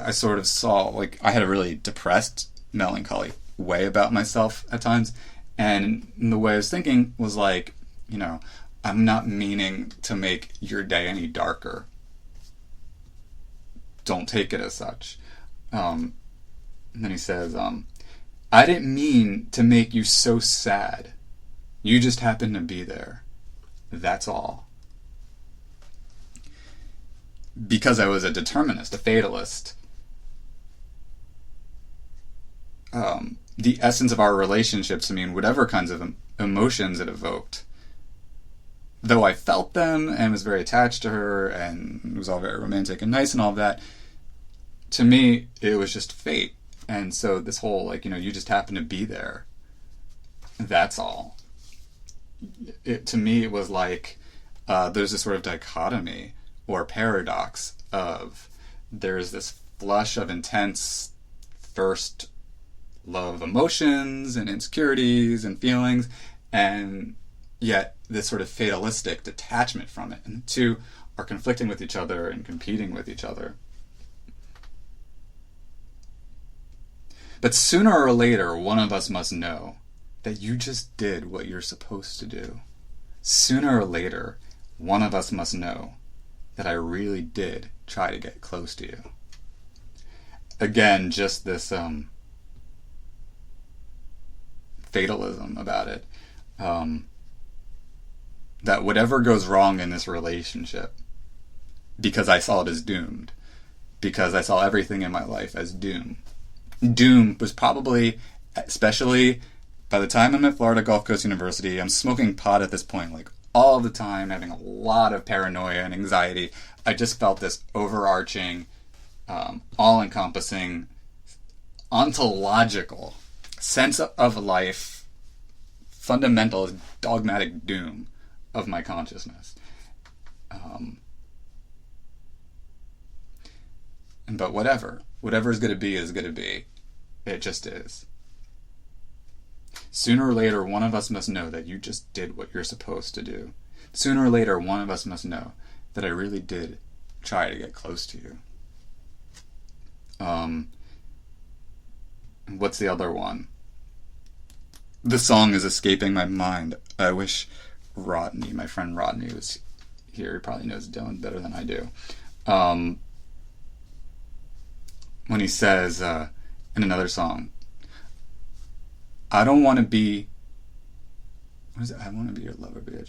I sort of saw, like, I had a really depressed, melancholy way about myself at times. And the way I was thinking was like, you know, I'm not meaning to make your day any darker. Don't take it as such. And then he says, I didn't mean to make you so sad. You just happened to be there. That's all. Because I was a determinist, a fatalist. The essence of our relationships, I mean, whatever kinds of emotions it evoked, though I felt them and was very attached to her and it was all very romantic and nice and all of that, to me, it was just fate. And so this whole, like, you know, you just happen to be there. That's all. To me, it was like there's this sort of dichotomy or paradox of there's this flush of intense first love emotions and insecurities and feelings, and yet this sort of fatalistic detachment from it. And the two are conflicting with each other and competing with each other. But sooner or later, one of us must know that you just did what you're supposed to do. Sooner or later, one of us must know that I really did try to get close to you. Again, just this fatalism about it. That whatever goes wrong in this relationship, because I saw it as doomed, because I saw everything in my life as doom. Doom was probably, especially by the time I'm at Florida Gulf Coast University, I'm smoking pot at this point, like all the time, having a lot of paranoia and anxiety. I just felt this overarching, all-encompassing, ontological sense of life, fundamental, dogmatic doom of my consciousness. But whatever is going to be is going to be. It just is. Sooner or later, one of us must know that you just did what you're supposed to do. Sooner or later, one of us must know that I really did try to get close to you. What's the other one? The song is escaping my mind. I wish Rodney, my friend Rodney, was here. He probably knows Dylan better than I do. When he says in another song, I don't want to be, what is it? I want to be your lover, baby.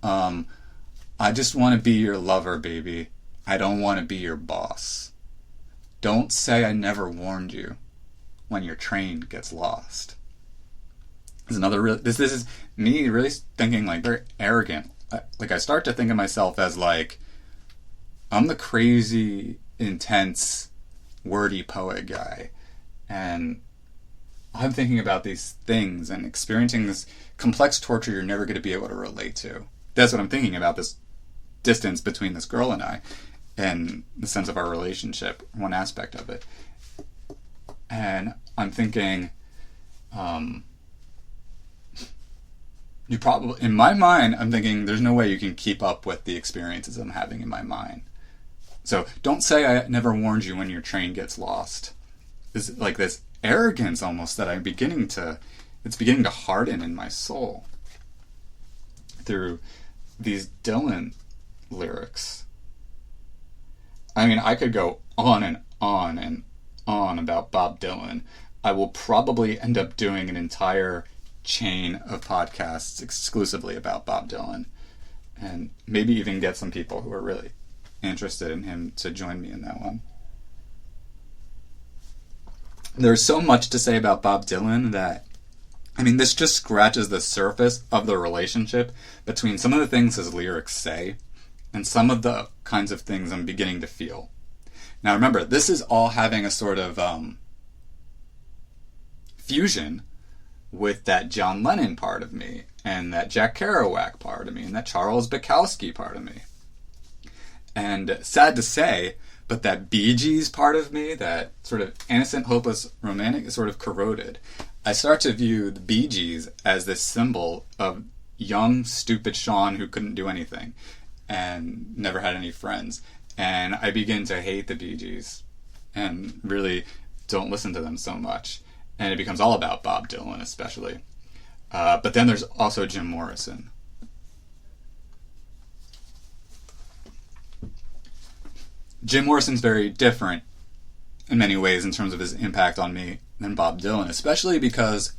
I just want to be your lover, baby. I don't want to be your boss. Don't say I never warned you when your train gets lost. This is another this is me really thinking like very arrogant. Like I start to think of myself as like, I'm the crazy, intense, wordy poet guy. And I'm thinking about these things and experiencing this complex torture you're never going to be able to relate to. That's what I'm thinking about, this distance between this girl and I, and the sense of our relationship, one aspect of it. And I'm thinking, you probably, in my mind, I'm thinking there's no way you can keep up with the experiences I'm having in my mind. So don't say I never warned you when your train gets lost. It's like this arrogance almost that it's beginning to harden in my soul through these Dylan lyrics. I mean, I could go on and on and on about Bob Dylan. I will probably end up doing an entire chain of podcasts exclusively about Bob Dylan, and maybe even get some people who are really interested in him to join me in that one. There's so much to say about Bob Dylan that, I mean, this just scratches the surface of the relationship between some of the things his lyrics say and some of the kinds of things I'm beginning to feel. Now remember, this is all having a sort of fusion with that John Lennon part of me, and that Jack Kerouac part of me, and that Charles Bukowski part of me. And sad to say, but that Bee Gees part of me, that sort of innocent, hopeless, romantic, is sort of corroded. I start to view the Bee Gees as this symbol of young, stupid Sean who couldn't do anything and never had any friends. And I begin to hate the Bee Gees and really don't listen to them so much. And it becomes all about Bob Dylan, especially. But then there's also Jim Morrison. Jim Morrison's very different in many ways in terms of his impact on me than Bob Dylan, especially because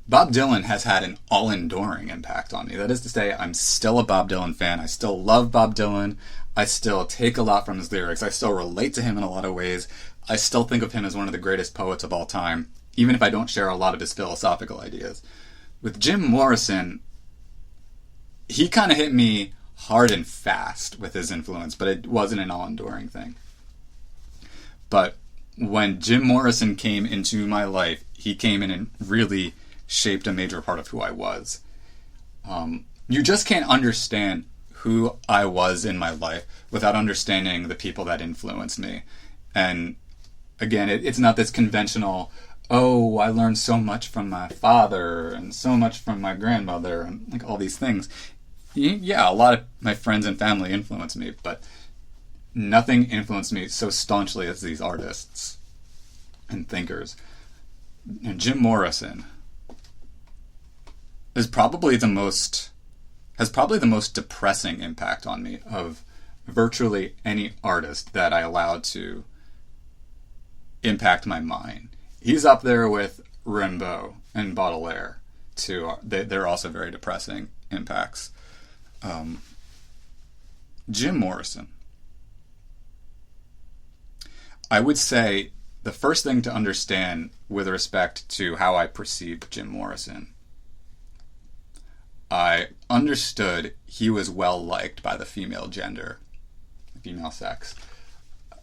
Bob Dylan has had an all-enduring impact on me. That is to say, I'm still a Bob Dylan fan. I still love Bob Dylan. I still take a lot from his lyrics. I still relate to him in a lot of ways. I still think of him as one of the greatest poets of all time, even if I don't share a lot of his philosophical ideas. With Jim Morrison, he kind of hit me hard and fast with his influence, but it wasn't an all-enduring thing. But when Jim Morrison came into my life, he came in and really shaped a major part of who I was. You just can't understand who I was in my life without understanding the people that influenced me. And again, it's not this conventional, oh, I learned so much from my father and so much from my grandmother and like all these things. Yeah, a lot of my friends and family influenced me, but nothing influenced me so staunchly as these artists and thinkers. And Jim Morrison has probably the most depressing impact on me of virtually any artist that I allowed to impact my mind. He's up there with Rimbaud and Baudelaire too. They're also very depressing impacts. Jim Morrison. I would say the first thing to understand with respect to how I perceived Jim Morrison, I understood he was well liked by the female gender, female sex,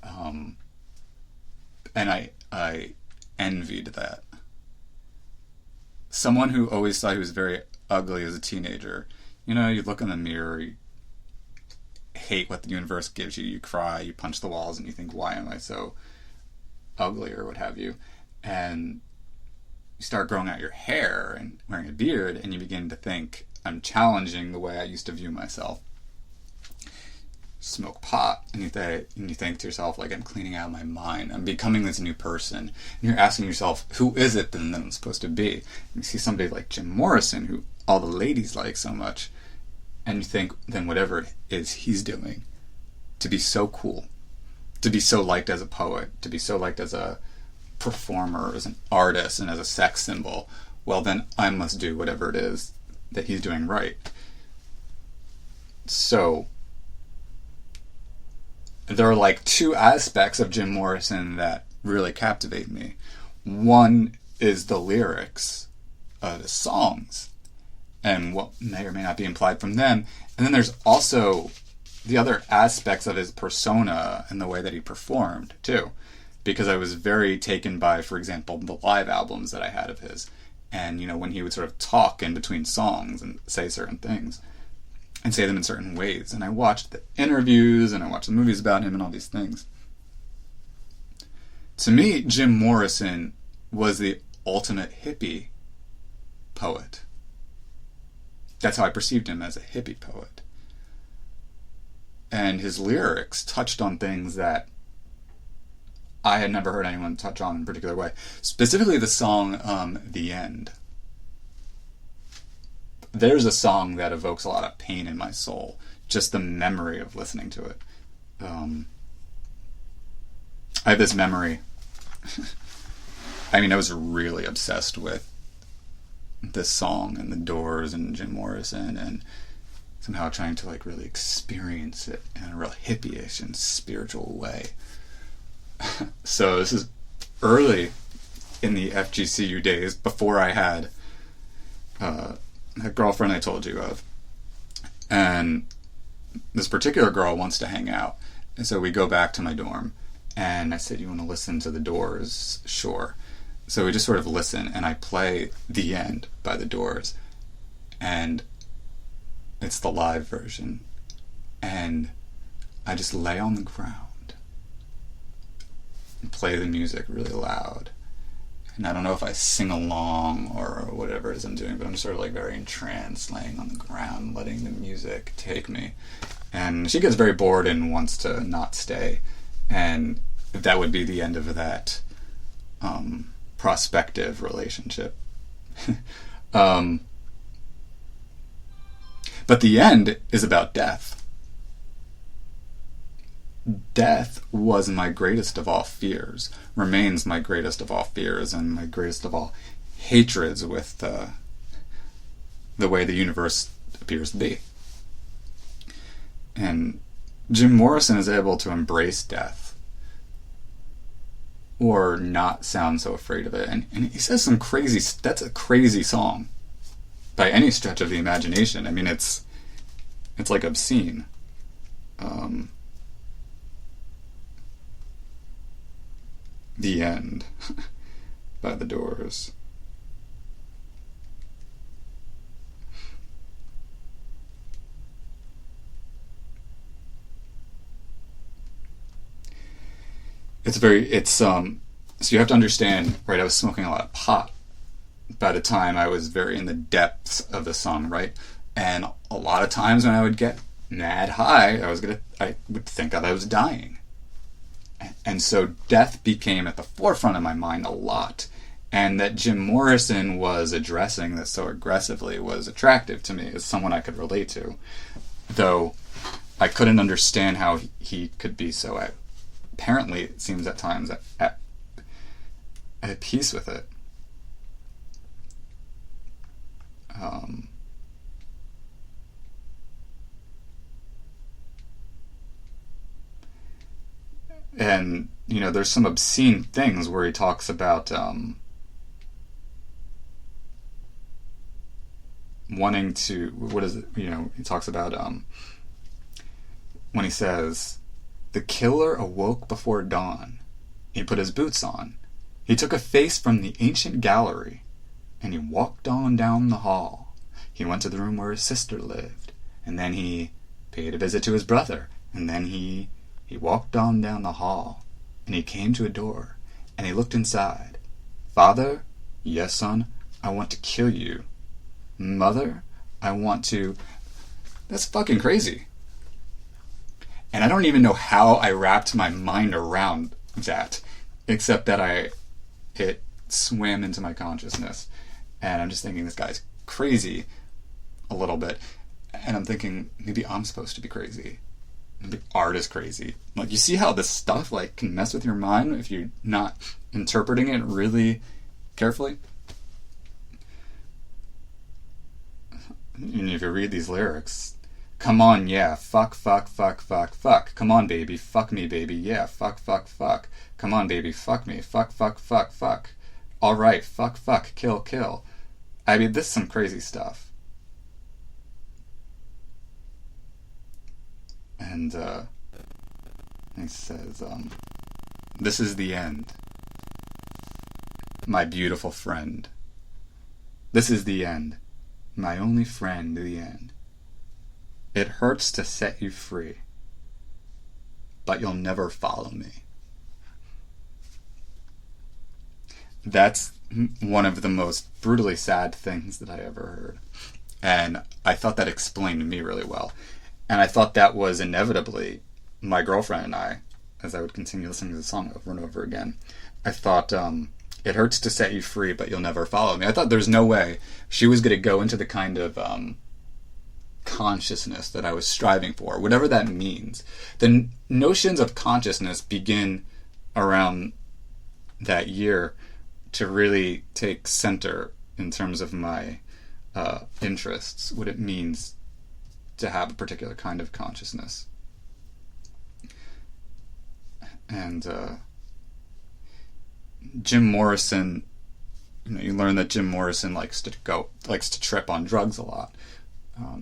and I envied that. Someone who always thought he was very ugly as a teenager. You know, you look in the mirror, you hate what the universe gives you, you cry, you punch the walls, and you think, why am I so ugly, or what have you? And you start growing out your hair and wearing a beard, and you begin to think, I'm challenging the way I used to view myself. Smoke pot, and you think to yourself, like, I'm cleaning out my mind, I'm becoming this new person, and you're asking yourself, who is it then that I'm supposed to be? And you see somebody like Jim Morrison, who all the ladies like so much, and you think, then whatever it is he's doing, to be so cool, to be so liked as a poet, to be so liked as a performer, as an artist, and as a sex symbol, well then I must do whatever it is that he's doing right. So there are like two aspects of Jim Morrison that really captivate me. One is the lyrics of his songs and what may or may not be implied from them. And then there's also the other aspects of his persona and the way that he performed too. Because I was very taken by, for example, the live albums that I had of his. And, you know, when he would sort of talk in between songs and say certain things and say them in certain ways. And I watched the interviews and I watched the movies about him and all these things. To me, Jim Morrison was the ultimate hippie poet. That's how I perceived him, as a hippie poet. And his lyrics touched on things that I had never heard anyone touch on in a particular way. Specifically the song, The End. There's a song that evokes a lot of pain in my soul. Just the memory of listening to it. I have this memory. I mean, I was really obsessed with this song and the Doors and Jim Morrison, and somehow trying to like really experience it in a real hippie-ish and spiritual way. So this is early in the FGCU days, before I had a girlfriend I told you of. And this particular girl wants to hang out. And so we go back to my dorm. And I said, you want to listen to the Doors? Sure. So we just sort of listen, and I play The End by the Doors. And it's the live version. And I just lay on the ground and play the music really loud. And I don't know if I sing along or whatever it is I'm doing, but I'm just sort of like very entranced, laying on the ground, letting the music take me. And she gets very bored and wants to not stay. And that would be the end of that prospective relationship. But the end is about death. Death was my greatest of all fears, remains my greatest of all fears, and my greatest of all hatreds with the way the universe appears to be. And Jim Morrison is able to embrace death, or not sound so afraid of it. And he says some crazy, that's a crazy song by any stretch of the imagination. I mean, it's like obscene. The End by the Doors. So you have to understand, right, I was smoking a lot of pot by the time I was very in the depths of the song, right? And a lot of times when I would get mad high, I would think that I was dying. And so death became at the forefront of my mind a lot. And that Jim Morrison was addressing this so aggressively was attractive to me as someone I could relate to. Though I couldn't understand how he could be so, apparently it seems at times, at peace with it. And, there's some obscene things where he talks about wanting to, what is it, he talks about when he says, the killer awoke before dawn. He put his boots on. He took a face from the ancient gallery, and he walked on down the hall. He went to the room where his sister lived, and then he paid a visit to his brother, and then he walked on down the hall, and he came to a door, and he looked inside. Father, yes, son, I want to kill you. Mother, I want to... That's fucking crazy. And I don't even know how I wrapped my mind around that, except that it swam into my consciousness. And I'm just thinking this guy's crazy a little bit. And I'm thinking, maybe I'm supposed to be crazy. Maybe art is crazy. Like, you see how this stuff, can mess with your mind if you're not interpreting it really carefully? And if you read these lyrics, come on, yeah, fuck, fuck, fuck, fuck, fuck. Come on, baby, fuck me, baby, yeah, fuck, fuck, fuck. Come on, baby, fuck me, fuck, fuck, fuck, fuck. All right, fuck, fuck, kill, kill. I mean, this is some crazy stuff. And he says, this is the end, my beautiful friend. This is the end, my only friend, the end. It hurts to set you free, but you'll never follow me. That's one of the most brutally sad things that I ever heard. And I thought that explained me really well. And I thought that was inevitably my girlfriend and I, as I would continue listening to the song over and over again. I thought, it hurts to set you free, but you'll never follow me. I thought there's no way she was going to go into the kind of consciousness that I was striving for, whatever that means. The notions of consciousness begin around that year to really take center in terms of my interests, what it means to have a particular kind of consciousness. And Jim Morrison, you learn that Jim Morrison likes to trip on drugs a lot.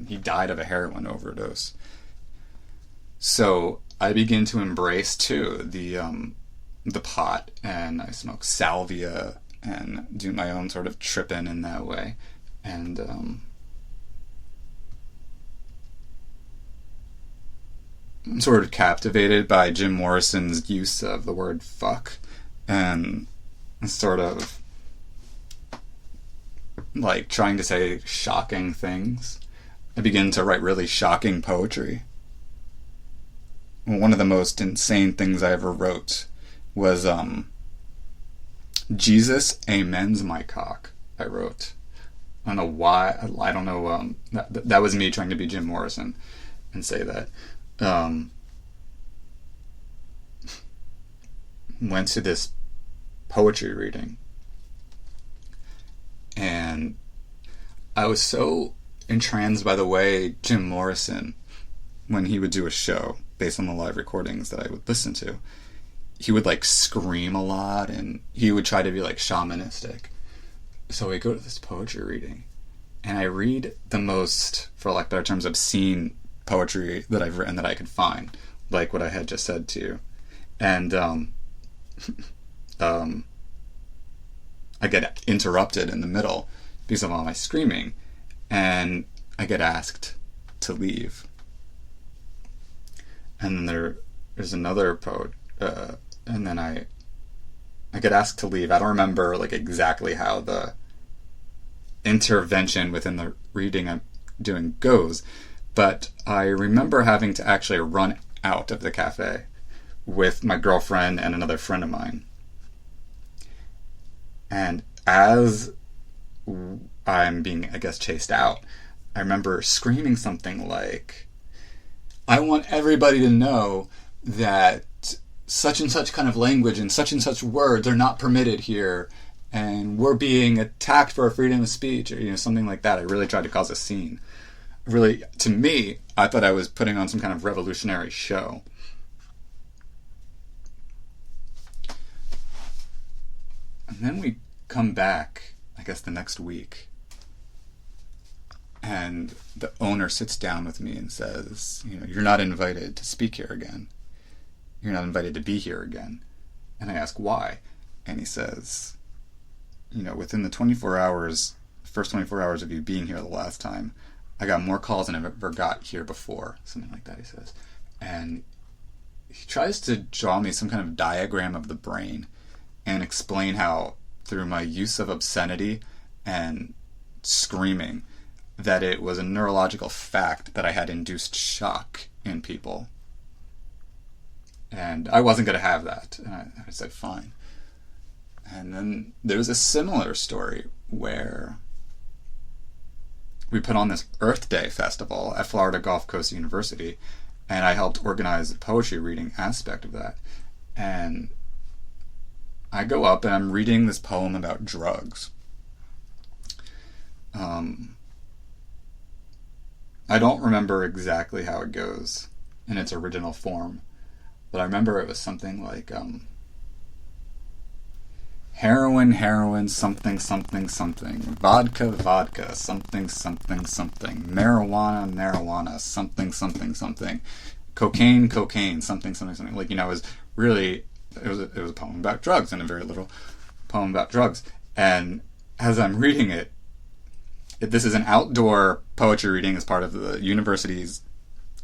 He died of a heroin overdose. So I begin to embrace too the pot, and I smoke salvia and do my own sort of tripping in that way. And I'm sort of captivated by Jim Morrison's use of the word fuck, and sort of trying to say shocking things. I begin to write really shocking poetry. One of the most insane things I ever wrote was Jesus amens my cock. I wrote. I don't know why. I don't know. That was me trying to be Jim Morrison and say that. Went to this poetry reading, and I was so entranced by the way Jim Morrison, when he would do a show based on the live recordings that I would listen to, he would scream a lot, and he would try to be shamanistic. So I go to this poetry reading, and I read the most, for better terms, obscene poetry that I've written that I could find, like what I had just said to you. And I get interrupted in the middle because of all my screaming, and I get asked to leave. And then there's another poet, and then I get asked to leave. I don't remember exactly how the intervention within the reading I'm doing goes, but I remember having to actually run out of the cafe with my girlfriend and another friend of mine. And as I'm being, chased out, I remember screaming something like, I want everybody to know that such and such kind of language and such words are not permitted here, and we're being attacked for our freedom of speech, or something like that. I really tried to cause a scene. Really, to me, I thought I was putting on some kind of revolutionary show. And then we come back, I guess the next week, and the owner sits down with me and says, you're not invited to speak here again. You're not invited to be here again. And I ask why. And he says, within the first 24 hours of you being here the last time, I got more calls than I've ever got here before. Something like that, he says. And he tries to draw me some kind of diagram of the brain and explain how, through my use of obscenity and screaming, that it was a neurological fact that I had induced shock in people. And I wasn't going to have that. And I said, fine. And then there's a similar story where we put on this Earth Day festival at Florida Gulf Coast University, and I helped organize the poetry reading aspect of that. And I go up and I'm reading this poem about drugs. I don't remember exactly how it goes in its original form, but I remember it was something like heroin, something, something, something, vodka, something, something, something, marijuana, something, something, something, cocaine, something, something, something. Like, it was really, it was a poem about drugs, and a very little poem about drugs. And as I'm reading it, this is an outdoor poetry reading as part of the university's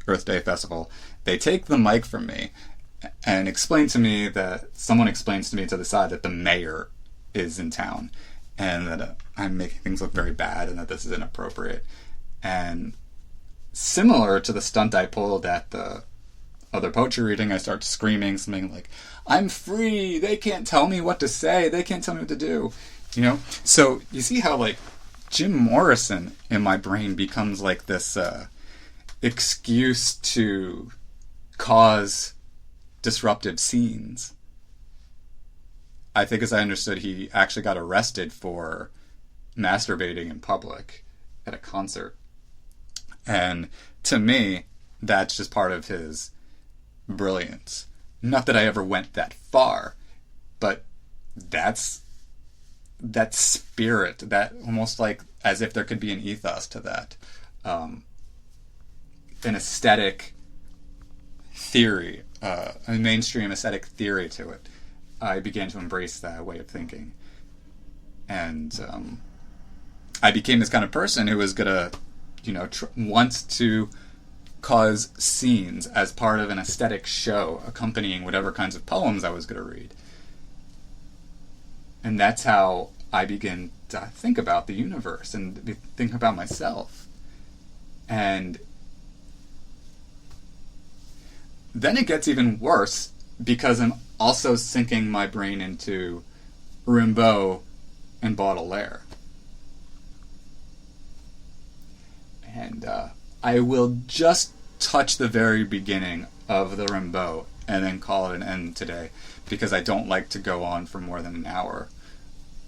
Earth Day Festival. They take the mic from me and someone explains to me to the side that the mayor is in town, and that I'm making things look very bad, and that this is inappropriate. And similar to the stunt I pulled at the other poetry reading, I start screaming something like, I'm free, they can't tell me what to say, they can't tell me what to do. So you see how, like, Jim Morrison in my brain becomes like this excuse to cause disruptive scenes. I think, as I understood, he actually got arrested for masturbating in public at a concert. And to me, that's just part of his brilliance. Not that I ever went that far, but that's that spirit, that almost like as if there could be an ethos to that, an aesthetic theory, a mainstream aesthetic theory to it. I began to embrace that way of thinking, and I became this kind of person who was gonna, wants to cause scenes as part of an aesthetic show accompanying whatever kinds of poems I was gonna read. And that's how I begin to think about the universe and think about myself. And then it gets even worse, because I'm also sinking my brain into Rimbaud and Baudelaire. And I will just touch the very beginning of the Rimbaud and then call it an end today, because I don't like to go on for more than an hour,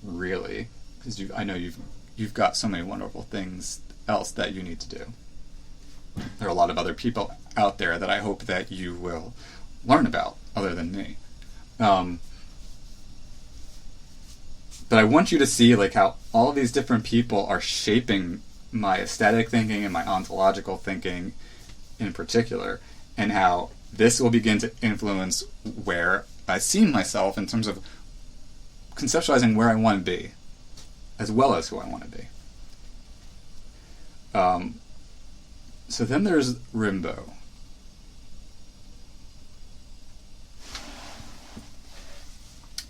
really, because I know you've got so many wonderful things else that you need to do. There are a lot of other people out there that I hope that you will learn about, other than me. But I want you to see, like, how all these different people are shaping my aesthetic thinking and my ontological thinking in particular, and how this will begin to influence where I see myself in terms of conceptualizing where I want to be, as well as who I want to be. So then there's Rimbaud.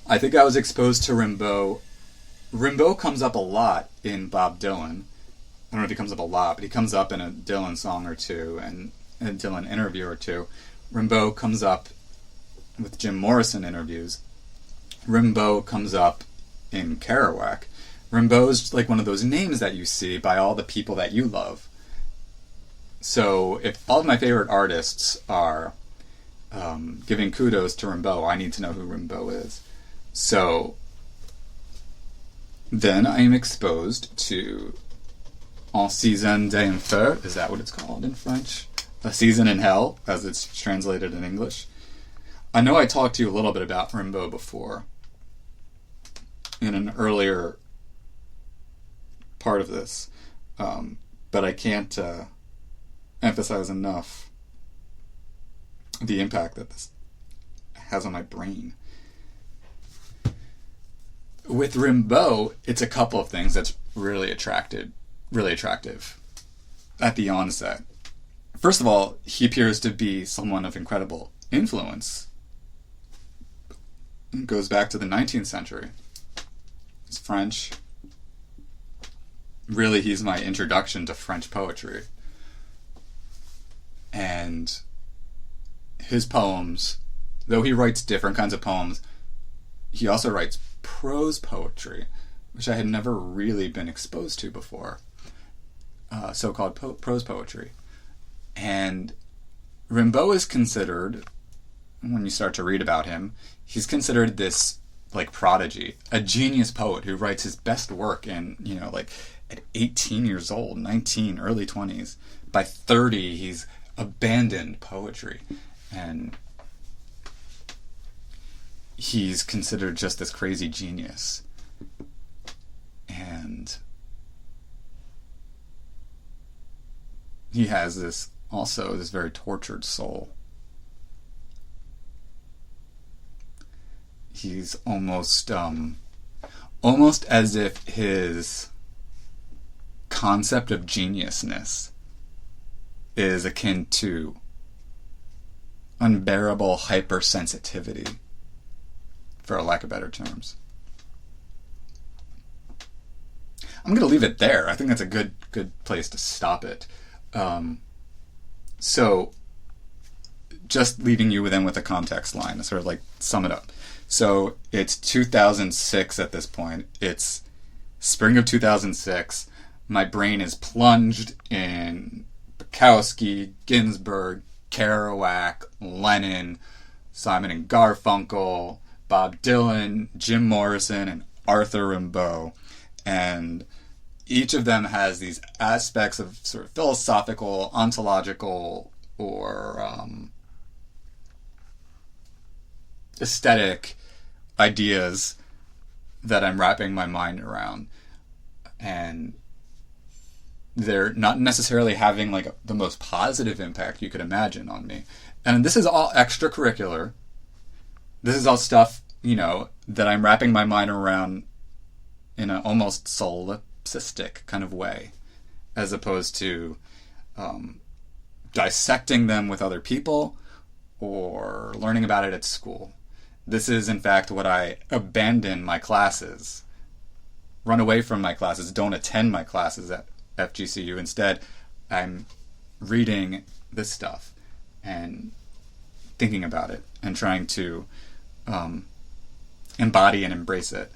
I think I was exposed to Rimbaud. Rimbaud comes up a lot in Bob Dylan. I don't know if he comes up a lot, but he comes up in a Dylan song or two and a Dylan interview or two. Rimbaud comes up with Jim Morrison interviews. Rimbaud comes up in Kerouac. Rimbaud's like one of those names that you see by all the people that you love. So if all of my favorite artists are giving kudos to Rimbaud, I need to know who Rimbaud is. So then I am exposed to En Season d'Enfer, is that what it's called in French? A Season in Hell, as it's translated in English. I know I talked to you a little bit about Rimbaud before, in an earlier part of this, but I can't emphasize enough the impact that this has on my brain. With Rimbaud, it's a couple of things that's really attractive at the onset. First of all, he appears to be someone of incredible influence. It goes back to the 19th century. He's French. Really, he's my introduction to French poetry. And his poems, though he writes different kinds of poems, he also writes prose poetry, which I had never really been exposed to before. So-called prose poetry. And Rimbaud is considered, when you start to read about him, he's considered this like prodigy, a genius poet who writes his best work in, at 18 years old, 19, early 20s. By 30, he's abandoned poetry. And he's considered just this crazy genius. And he has this very tortured soul. He's almost as if his concept of geniusness is akin to unbearable hypersensitivity, for a lack of better terms. I'm going to leave it there. I think that's a good place to stop it. So, just leaving you then with a context line to sort of like sum it up. So, it's 2006 at this point. It's spring of 2006. My brain is plunged in Bukowski, Ginsberg, Kerouac, Lennon, Simon and Garfunkel, Bob Dylan, Jim Morrison, and Arthur Rimbaud. And each of them has these aspects of sort of philosophical, ontological, or aesthetic ideas that I'm wrapping my mind around. And they're not necessarily having like the most positive impact you could imagine on me. And this is all extracurricular. This is all stuff, that I'm wrapping my mind around in an almost solipsistic kind of way, as opposed to dissecting them with other people or learning about it at school. This is, in fact, what I abandon my classes, run away from my classes, don't attend my classes at FGCU. Instead, I'm reading this stuff and thinking about it and trying to embody and embrace it.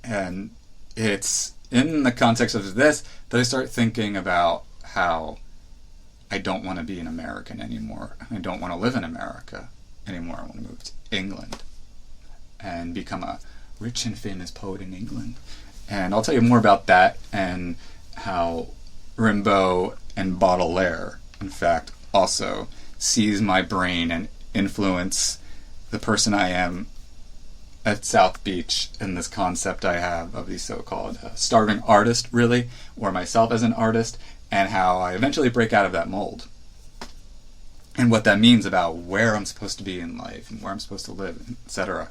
And it's in the context of this that I start thinking about how I don't want to be an American anymore. I don't want to live in America anymore. I want to move to England and become a rich and famous poet in England. And I'll tell you more about that and how Rimbaud and Baudelaire, in fact, also seize my brain and influence the person I am at South Beach and this concept I have of the so-called starving artist, really, or myself as an artist, and how I eventually break out of that mold. And what that means about where I'm supposed to be in life and where I'm supposed to live, etc.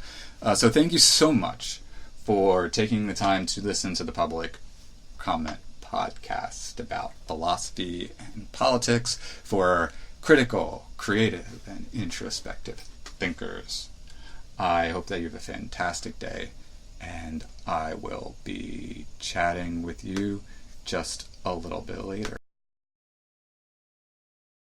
So thank you so much for taking the time to listen to the Public Comment podcast about philosophy and politics for critical, creative, and introspective thinkers. I hope that you have a fantastic day, and I will be chatting with you just a little bit later.